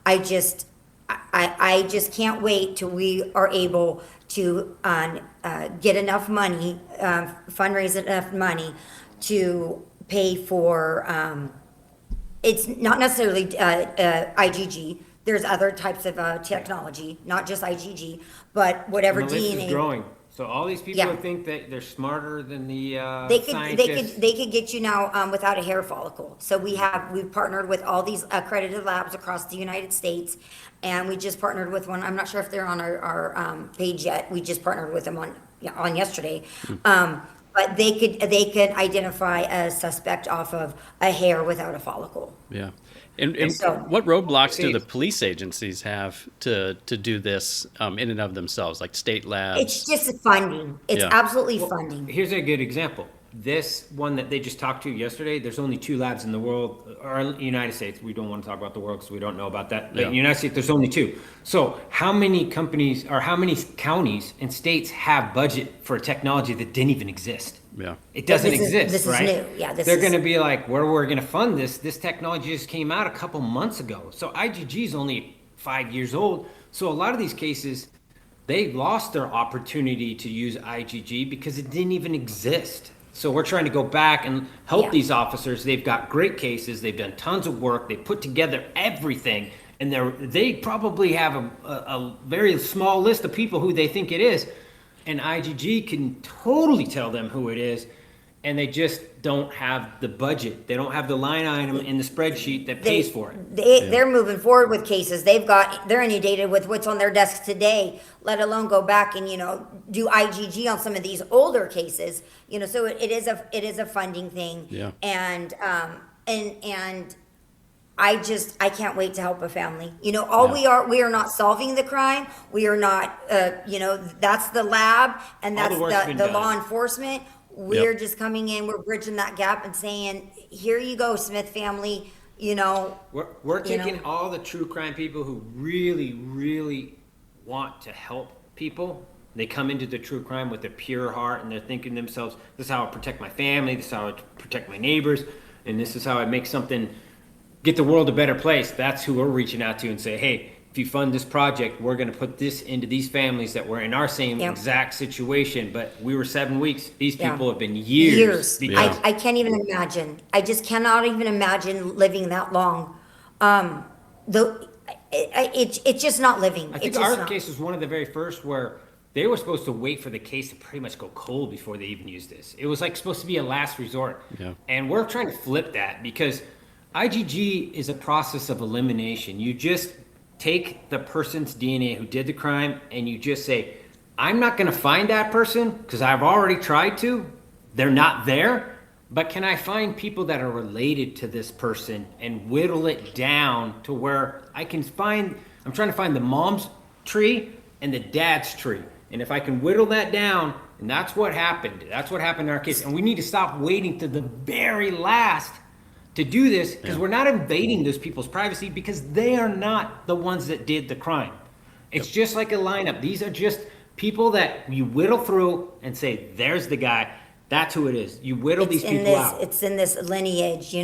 Speaker 2: I just can't wait till we are able to get enough money, fundraise enough money to pay for, it's not necessarily IgG. There's other types of technology, not just IgG, but whatever
Speaker 3: And the list
Speaker 2: DNA.
Speaker 3: is growing. So all these people who think that they're smarter than the scientists.
Speaker 2: They could get you now without a hair follicle. So we've partnered with all these accredited labs across the United States, and we just partnered with one. I'm not sure if they're on our page yet. We just partnered with them on yesterday. But they could identify a suspect off of a hair without a follicle.
Speaker 1: Yeah. And
Speaker 2: So-
Speaker 1: what roadblocks do the police agencies have to do this in and of themselves, like state labs?
Speaker 2: It's just funding. It's absolutely funding.
Speaker 3: Here's a good example. This one that they just talked to yesterday, there's only 2 labs in the world, or in the United States. We don't want to talk about the world because we don't know about that. But in the United States, there's only 2. So how many companies or how many counties and states have budget for a technology that didn't even exist?
Speaker 1: Yeah.
Speaker 3: It doesn't
Speaker 2: This is-
Speaker 3: exist,
Speaker 2: this is
Speaker 3: right?
Speaker 2: new. Yeah,
Speaker 3: They're going to be like, where we're going to fund this? This technology just came out a couple months ago. So IgG is only 5 years old. So a lot of these cases, they lost their opportunity to use IgG because it didn't even exist. So we're trying to go back and help these officers. They've got great cases. They've done tons of work. They put together everything. And they probably have a very small list of people who they think it is. And IgG can totally tell them who it is. And they just don't have the budget. They don't have the line item in the spreadsheet that pays for it.
Speaker 2: They're moving forward with cases. They're inundated with what's on their desk today, let alone go back and, do IgG on some of these older cases. So it is a funding thing.
Speaker 1: Yeah.
Speaker 2: And I can't wait to help a family. All we are not solving the crime. We are not, that's the lab and that's the law enforcement. We're just coming in, we're bridging that gap and saying, here you go, Smith family,
Speaker 3: We're taking all the true crime people who really, really want to help people. They come into the true crime with a pure heart and they're thinking to themselves, this is how I protect my family, this is how I protect my neighbors, and this is how I make something, get the world a better place. That's who we're reaching out to and say, hey, if you fund this project, we're going to put this into these families that were in our same exact situation, but we were 7 weeks. These people have been years.
Speaker 2: I can't even imagine. I just cannot even imagine living that long. It's just not living.
Speaker 3: I think our case was one of the very first where they were supposed to wait for the case to pretty much go cold before they even used this. It was like supposed to be a last resort. Yeah. And we're trying to flip that because IgG is a process of elimination. You just take the person's DNA who did the crime and you just say, I'm not going to find that person because I've already tried to. They're not there. But can I find people that are related to this person and whittle it down to where I'm trying to find the mom's tree and the dad's tree. And if I can whittle that down, and that's what happened. That's what happened in our case. And we need to stop waiting to the very last to do this because we're not invading those people's privacy because they are not the ones that did the crime. It's just like a lineup. These are just people that you whittle through and say, there's the guy. That's who it is. You whittle these people out.
Speaker 2: It's in this lineage,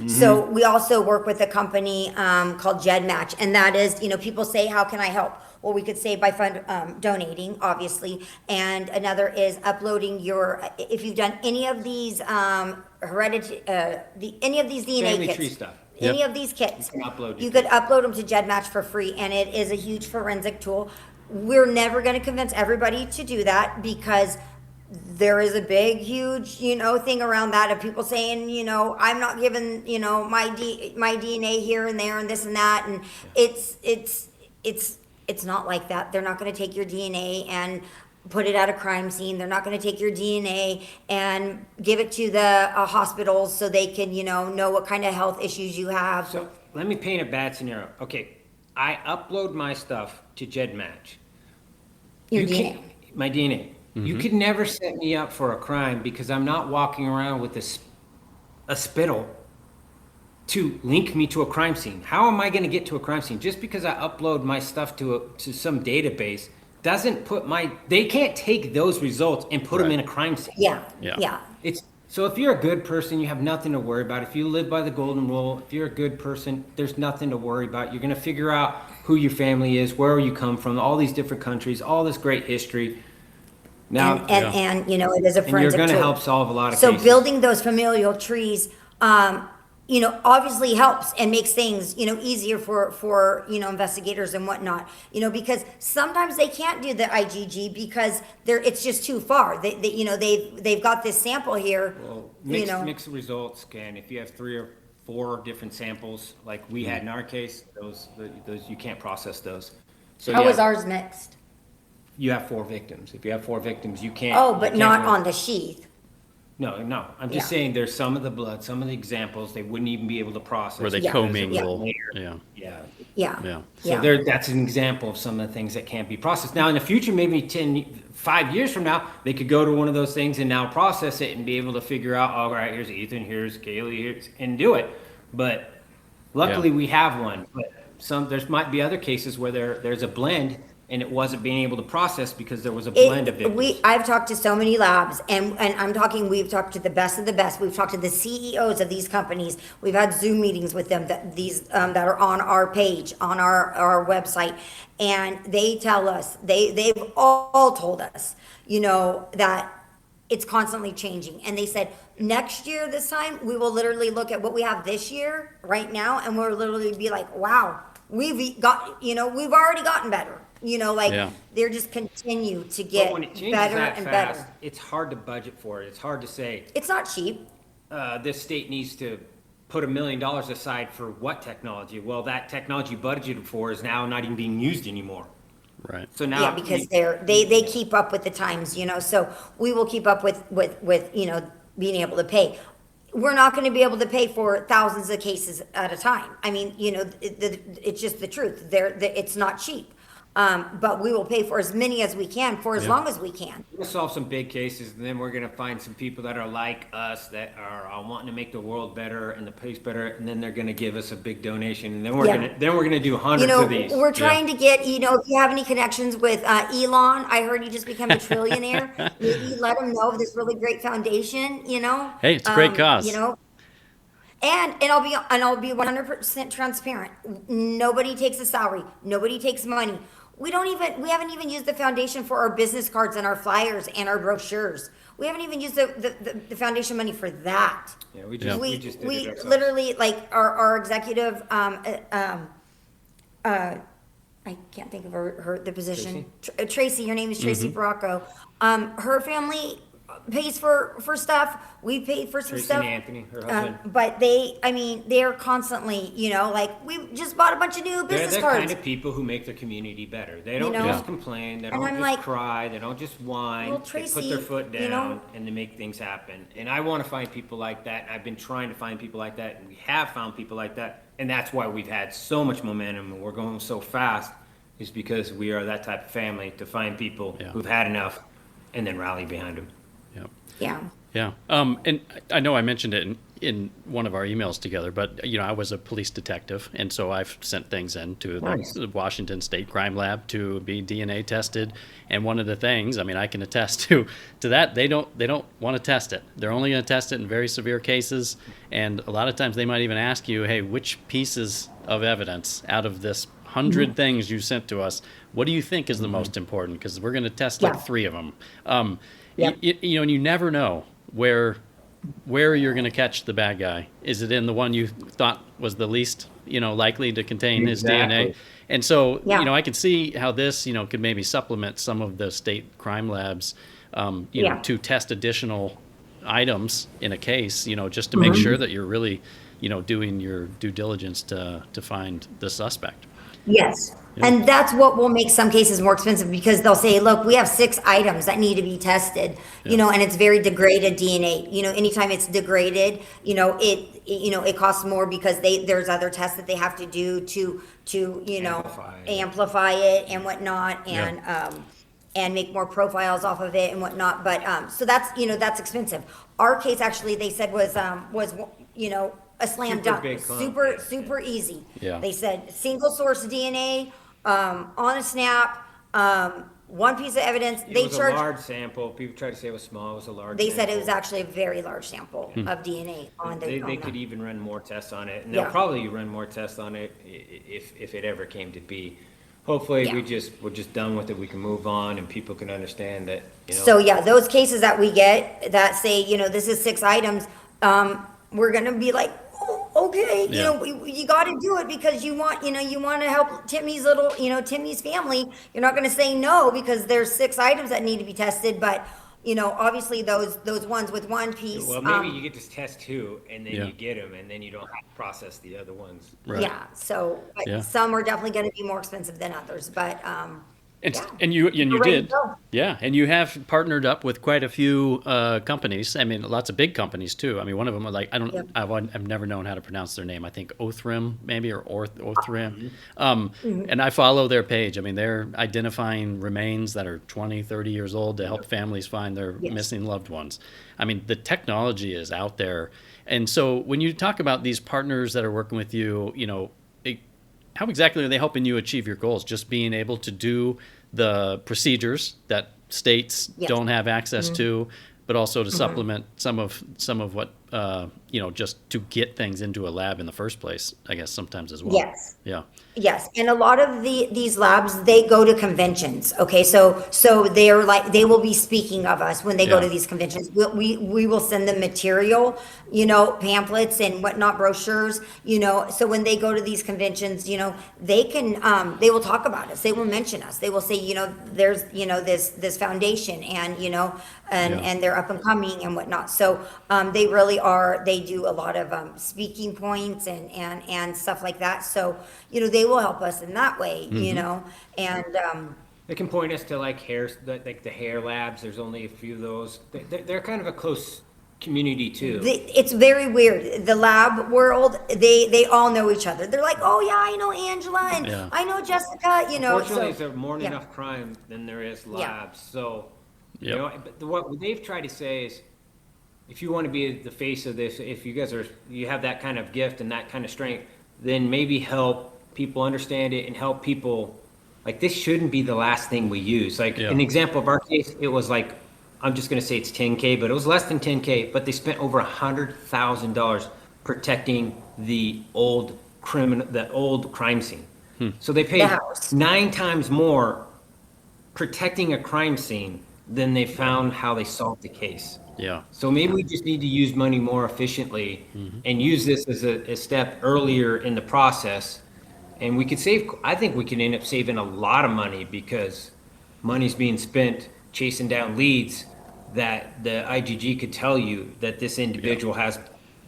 Speaker 2: So we also work with a company called GEDmatch, and that is, people say, how can I help? Well, we could say by donating, obviously, and another is uploading if you've done any of these any of these DNA
Speaker 3: Family
Speaker 2: kits,
Speaker 3: tree stuff.
Speaker 2: any of these kits,
Speaker 3: You
Speaker 2: could upload them to GEDmatch for free, and it is a huge forensic tool. We're never going to convince everybody to do that because there is a big, huge, thing around that of people saying, I'm not giving, my DNA here and there and this and that, and it's not like that. They're not going to take your DNA and put it at a crime scene. They're not going to take your DNA and give it to the hospitals so they can, know what kind of health issues you have.
Speaker 3: So let me paint a bad scenario. Okay, I upload my stuff to GEDmatch.
Speaker 2: Your DNA.
Speaker 3: My DNA. Mm-hmm. You could never set me up for a crime because I'm not walking around with a spittle to link me to a crime scene. How am I going to get to a crime scene? Just because I upload my stuff to some database doesn't they can't take those results and put them in a crime scene.
Speaker 2: Yeah.
Speaker 3: So if you're a good person, you have nothing to worry about. If you live by the golden rule, if you're a good person, there's nothing to worry about. You're going to figure out who your family is, where you come from, all these different countries, all this great history. Now,
Speaker 2: and it is a forensic tool.
Speaker 3: And you're going to help solve a lot of
Speaker 2: cases.
Speaker 3: So
Speaker 2: building those familial trees, obviously helps and makes things, easier for investigators and whatnot, because sometimes they can't do the IgG because it's just too far. They've got this sample here.
Speaker 3: Well, mixed results can, if you have 3 or 4 different samples like we had in our case, those you can't process those. So
Speaker 2: how was ours mixed?
Speaker 3: You have 4 victims. If you have 4 victims, you can't.
Speaker 2: Oh, but not on the sheath.
Speaker 3: No. I'm just saying there's some of the blood, some of the examples they wouldn't even be able to process.
Speaker 1: Where they commingle.
Speaker 3: Yeah. So that's an example of some of the things that can't be processed. Now in the future, maybe 5 years from now, they could go to one of those things and now process it and be able to figure out, all right, here's Ethan, here's Kaylee, and do it. But luckily we have one. But there might be other cases where there's a blend and it wasn't being able to process because there was a blend of victims.
Speaker 2: I've talked to so many labs, and we've talked to the best of the best. We've talked to the CEOs of these companies. We've had Zoom meetings with them that are on our page, on our website, and they tell us, they've all told us, that it's constantly changing. And they said, next year, this time, we will literally look at what we have this year, right now, and we'll literally be like, wow, we've already gotten better. They're just continue to get better and better.
Speaker 3: It's hard to budget for it. It's hard to say.
Speaker 2: It's not cheap.
Speaker 3: This state needs to put $1 million aside for what technology? Well, that technology budgeted for is now not even being used anymore.
Speaker 1: Right.
Speaker 3: So now,
Speaker 2: because they keep up with the times, so we will keep up with being able to pay. we're not going to be able to pay for thousands of cases at a time. I mean, it's just the truth. It's not cheap. But we will pay for as many as we can for as long as we can.
Speaker 3: We'll solve some big cases, and then we're going to find some people that are like us that are wanting to make the world better and the place better, and then they're going to give us a big donation, and then we're going to do hundreds of these.
Speaker 2: We're trying to get, if you have any connections with Elon, I heard he just became a trillionaire. Maybe let him know of this really great foundation.
Speaker 1: Hey, it's a great cause.
Speaker 2: And I'll be 100% transparent. Nobody takes a salary. Nobody takes money. We haven't even used the foundation for our business cards and our flyers and our brochures. We haven't even used the foundation money for that.
Speaker 3: Yeah, we just did it ourselves.
Speaker 2: Literally, like our executive, I can't think of the position. Tracy, her name is Tracy Baracco. Her family pays for stuff. We paid for some
Speaker 3: Tracy
Speaker 2: stuff.
Speaker 3: And Anthony, her husband.
Speaker 2: But they're constantly, like we just bought a bunch of new business
Speaker 3: They're the
Speaker 2: cards.
Speaker 3: kind of people who make their community better. They don't just complain. They don't just cry. They don't just whine.
Speaker 2: Well,
Speaker 3: They
Speaker 2: Tracy,
Speaker 3: put their foot down and they make things happen. And I want to find people like that. I've been trying to find people like that, and we have found people like that. And that's why we've had so much momentum and we're going so fast, is because we are that type of family to find people who've had enough and then rally behind them.
Speaker 2: Yeah.
Speaker 1: And I know I mentioned it in one of our emails together, but I was a police detective, and so I've sent things in to the Washington State Crime Lab to be DNA tested. And one of the things, I can attest to that, they don't want to test it. They're only going to test it in very severe cases, and a lot of times they might even ask you, hey, which pieces of evidence out of this 100 things you sent to us, what do you think is the most important? Because we're going to test like 3 of them. And you never know where you're going to catch the bad guy. Is it in the one you thought was the least, likely to contain his DNA? And so, I can see how this, could maybe supplement some of the state crime labs, to test additional items in a case, just to make sure that you're really, doing your due diligence to find the suspect.
Speaker 2: Yes. And that's what will make some cases more expensive, because they'll say, look, we have 6 items that need to be tested, and it's very degraded DNA. Anytime it's degraded, it costs more because there's other tests that they have to do to amplify it and whatnot, and make more profiles off of it and whatnot. But so that's expensive. Our case, actually, they said was a slam dunk, super easy.
Speaker 1: Yeah.
Speaker 2: They said single source DNA, on a snap, one piece of evidence.
Speaker 3: It was a large sample. People tried to say it was small. It was a large.
Speaker 2: They
Speaker 3: sample.
Speaker 2: said it was actually a very large sample of DNA on the.
Speaker 3: They could even run more tests on it, and they'll probably run more tests on it if it ever came to be. Hopefully, we're just done with it. We can move on, and people can understand that.
Speaker 2: So those cases that we get that say this is 6 items, we're gonna be like, okay, you got to do it because you want to help Timmy's Timmy's family. You're not going to say no because there's 6 items that need to be tested, but obviously those ones with one piece.
Speaker 3: Well, maybe you get to test 2 and then you get them, and then you don't have to process the other ones.
Speaker 1: Right.
Speaker 2: Yeah. So some are definitely going to be more expensive than others, but
Speaker 1: And you did, and you have partnered up with quite a few companies. Lots of big companies too. One of them, I've never known how to pronounce their name. I think Othrim maybe, or Othrim. And I follow their page. They're identifying remains that are 20, 30 years old to help families find their missing loved ones. The technology is out there, and so when you talk about these partners that are working with you, how exactly are they helping you achieve your goals? Just being able to do the procedures that states don't have access to, but also to supplement some of what just to get things into a lab in the first place, I guess sometimes as well.
Speaker 2: Yes.
Speaker 1: Yeah.
Speaker 2: Yes, and a lot of these labs, they go to conventions. Okay, so they will be speaking of us when they go to these conventions. We will send them material, pamphlets and whatnot, brochures. So when they go to these conventions, they can they will talk about us. They will mention us. They will say, there's this foundation, and and they're up and coming and whatnot. So they really are. They do a lot of speaking points and stuff like that. So they will help us in that way, and
Speaker 3: they can point us to like the hair labs. There's only a few of those. They're kind of a close community too.
Speaker 2: It's very weird. The lab world, they all know each other. They're like, oh yeah, I know Angela and I know Jessica.
Speaker 3: Unfortunately, there's more than enough crime than there is labs. So, but what they've tried to say is, if you want to be the face of this, if you have that kind of gift and that kind of strength, then maybe help people understand it and help people. Like, this shouldn't be the last thing we use. Like an example of our case, it was like, I'm just going to say it's $10K, but it was less than $10K, but they spent over $100,000 protecting the old crime scene. So they paid 9 times more protecting a crime scene than they found how they solved the case.
Speaker 1: Yeah.
Speaker 3: So maybe we just need to use money more efficiently and use this as a step earlier in the process. And we could I think we could end up saving a lot of money, because money's being spent chasing down leads that the IGG could tell you that this individual has.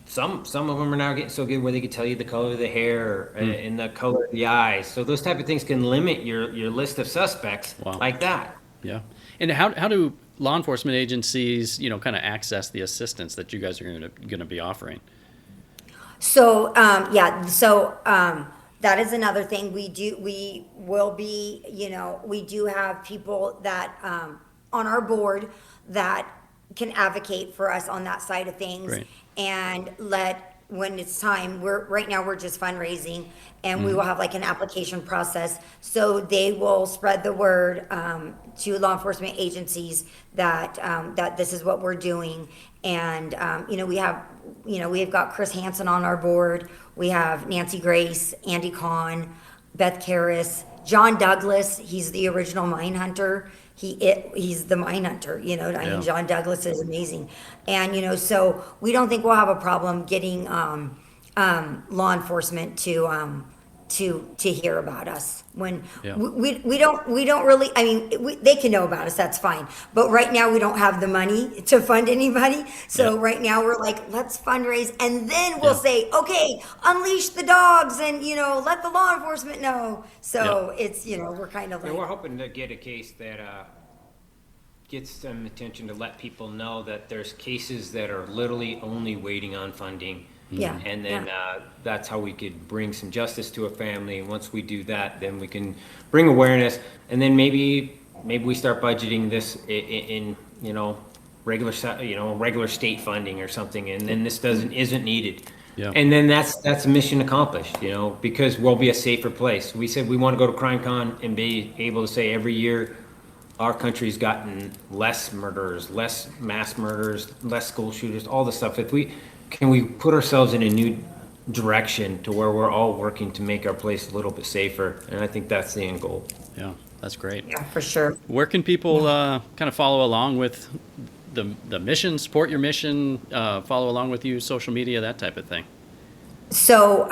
Speaker 3: Some of them are now getting so good where they could tell you the color of the hair and the color of the eyes. So those type of things can limit your list of suspects like that.
Speaker 1: Yeah. And how do law enforcement agencies, kind of access the assistance that you guys are going to be offering?
Speaker 2: So, that is another thing we do have people that, on our board that can advocate for us on that side of things.
Speaker 1: Great.
Speaker 2: And when it's time, right now we're just fundraising, and we will have like an application process. So they will spread the word to law enforcement agencies that this is what we're doing. And we've got Chris Hansen on our board. We have Nancy Grace, Andy Kahn, Beth Karras, John Douglas. He's the original mine hunter. He's the mine hunter, I mean, John Douglas is amazing. And, so we don't think we'll have a problem getting law enforcement to hear about us. When we don't really, I mean, they can know about us, that's fine. But right now we don't have the money to fund anybody. So right now we're like, let's fundraise, and then we'll say, okay, unleash the dogs and, let the law enforcement know. So it's, we're kind of like.
Speaker 3: We're hoping to get a case that gets some attention, to let people know that there's cases that are literally only waiting on funding.
Speaker 2: Yeah.
Speaker 3: And then that's how we could bring some justice to a family. And once we do that, then we can bring awareness. And then maybe we start budgeting this in regular state funding or something. And then this isn't needed. Yeah. And then that's mission accomplished, because we'll be a safer place. We said we want to go to CrimeCon and be able to say every year our country's gotten less murderers, less mass murders, less school shooters, all the stuff. Can we put ourselves in a new direction to where we're all working to make our place a little bit safer? And I think that's the end goal.
Speaker 1: Yeah, that's great.
Speaker 2: Yeah, for sure.
Speaker 1: Where can people kind of follow along with the mission, support your mission, follow along with you, social media, that type of thing?
Speaker 2: So,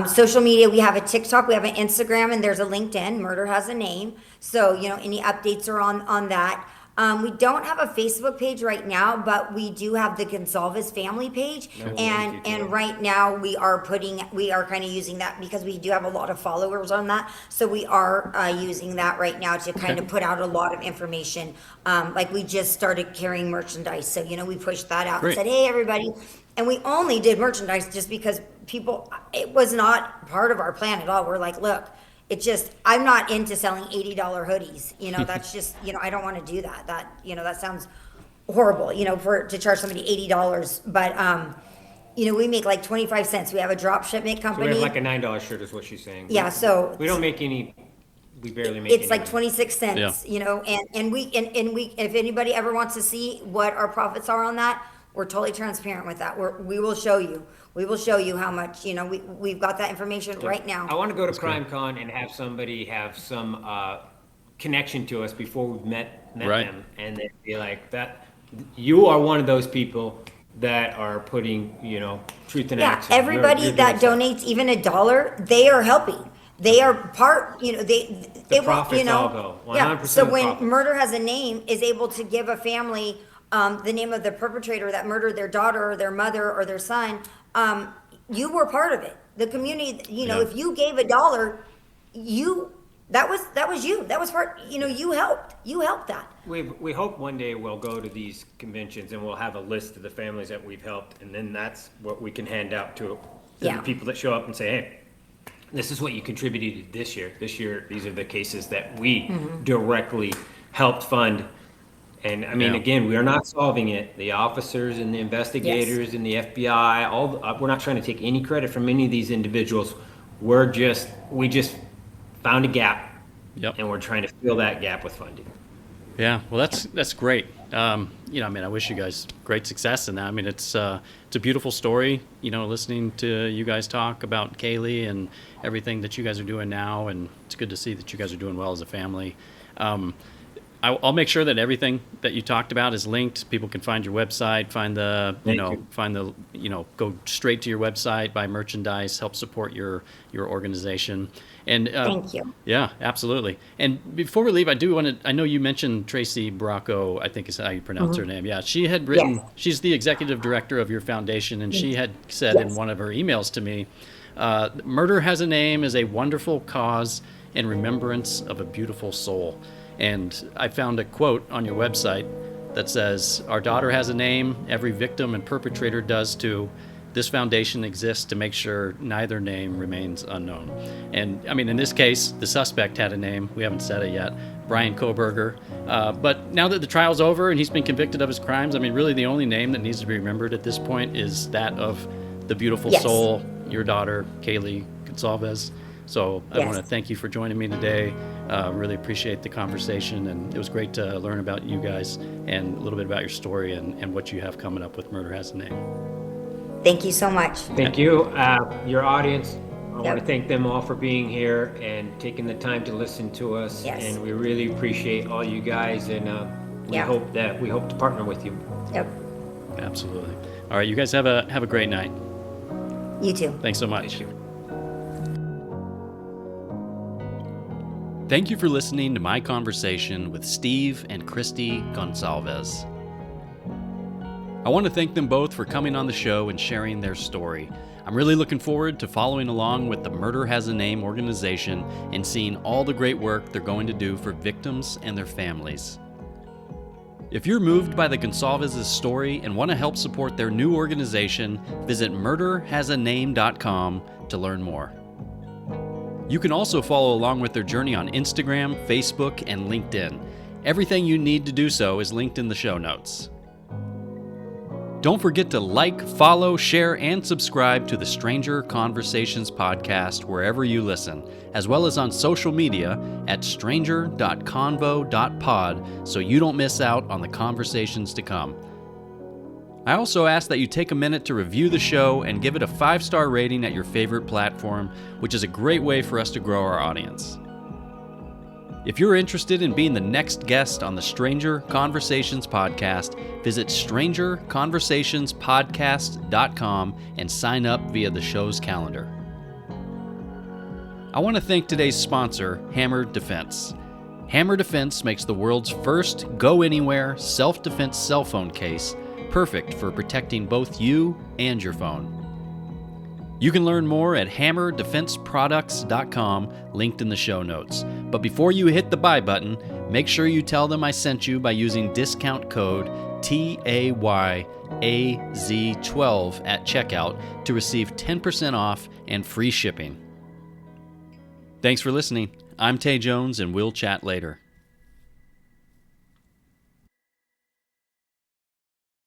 Speaker 2: social media, we have a TikTok, we have an Instagram, and there's a LinkedIn. Murder Has a Name. So, any updates are on that. We don't have a Facebook page right now, but we do have the Goncalves family page. And right now we are kind of using that because we do have a lot of followers on that. So we are using that right now to kind of put out a lot of information. Like we just started carrying merchandise. So, we pushed that out and said, hey, everybody. And we only did merchandise just because it was not part of our plan at all. We're like, look, I'm not into selling $80 hoodies. That's just, I don't want to do that. That sounds horrible, to charge somebody $80. But, we make like 25 cents. We have a drop shipment company.
Speaker 3: So we have like a $9 shirt is what she's saying.
Speaker 2: Yeah. So
Speaker 3: we don't make any, we barely make any.
Speaker 2: It's like 26 cents, and we, if anybody ever wants to see what our profits are on that, we're totally transparent with that. We will show you. We will show you how much, we've got that information right now.
Speaker 3: I want to go to CrimeCon and have somebody have some connection to us before we've met them. And they'd be like, that you are one of those people that are putting, truth in action.
Speaker 2: Yeah, everybody that donates even $1, they are helping. They are part,
Speaker 3: the profits all go. 100%
Speaker 2: yeah. So when
Speaker 3: profits.
Speaker 2: Murder Has a Name is able to give a family the name of the perpetrator that murdered their daughter or their mother or their son, you were part of it. The community, if you gave $1, that was you. That was part, you helped that.
Speaker 3: We hope one day we'll go to these conventions and we'll have a list of the families that we've helped, and then that's what we can hand out to the people that show up and say, hey, this is what you contributed this year. This year, these are the cases that we directly helped fund. And I mean, again, we are not solving it. The officers and the investigators and the FBI, we're not trying to take any credit from any of these individuals. We just found a gap, and we're trying to fill that gap with funding.
Speaker 1: Yeah, well, that's great. I wish you guys great success in that. I mean, it's a beautiful story, listening to you guys talk about Kaylee and everything that you guys are doing now, and it's good to see that you guys are doing well as a family. I'll make sure that everything that you talked about is linked. People can find your website, go straight to your website, buy merchandise, help support your organization. And
Speaker 2: thank you.
Speaker 1: Yeah, absolutely. And before we leave, I know you mentioned Tracy Bracco, I think is how you pronounce her name. Yeah, she had written, she's the executive director of your foundation, and she had said in one of her emails to me, Murder Has a Name is a wonderful cause in remembrance of a beautiful soul. And I found a quote on your website that says, our daughter has a name, every victim and perpetrator does too. This foundation exists to make sure neither name remains unknown. And I mean, in this case, the suspect had a name. We haven't said it yet, Brian Kohberger. But now that the trial's over and he's been convicted of his crimes, I mean, really the only name that needs to be remembered at this point is that of the beautiful soul, your daughter, Kaylee Goncalves. So I want to thank you for joining me today. Really appreciate the conversation, and it was great to learn about you guys and a little bit about your story and what you have coming up with Murder Has a Name.
Speaker 2: Thank you so much.
Speaker 3: Thank you. Your audience, I want to thank them all for being here and taking the time to listen to us.
Speaker 2: Yes.
Speaker 3: And we really appreciate all you guys, and we hope to partner with you.
Speaker 2: Yep.
Speaker 1: Absolutely. All right, you guys have a great night.
Speaker 2: You too.
Speaker 1: Thanks so much.
Speaker 3: Thank you.
Speaker 1: Thank you for listening to my conversation with Steve and Kristi Goncalves. I want to thank them both for coming on the show and sharing their story. I'm really looking forward to following along with the Murder Has a Name organization and seeing all the great work they're going to do for victims and their families. If you're moved by the Goncalves' story and want to help support their new organization, visit murderhasaname.com to learn more. You can also follow along with their journey on Instagram, Facebook, and LinkedIn. Everything you need to do so is linked in the show notes. Don't forget to like, follow, share, and subscribe to the Stranger Conversations podcast wherever you listen, as well as on social media at stranger.convo.pod so you don't miss out on the conversations to come. I also ask that you take a minute to review the show and give it a 5-star rating at your favorite platform, which is a great way for us to grow our audience. If you're interested in being the next guest on the Stranger Conversations podcast, visit strangerconversationspodcast.com and sign up via the show's calendar. I want to thank today's sponsor, Hammer Defense. Hammer Defense makes the world's first go-anywhere self-defense cell phone case, perfect for protecting both you and your phone. You can learn more at hammerdefenseproducts.com, linked in the show notes. But before you hit the buy button, make sure you tell them I sent you by using discount code TAYAZ12 at checkout to receive 10% off and free shipping. Thanks for listening. I'm Tay Jones, and we'll chat later.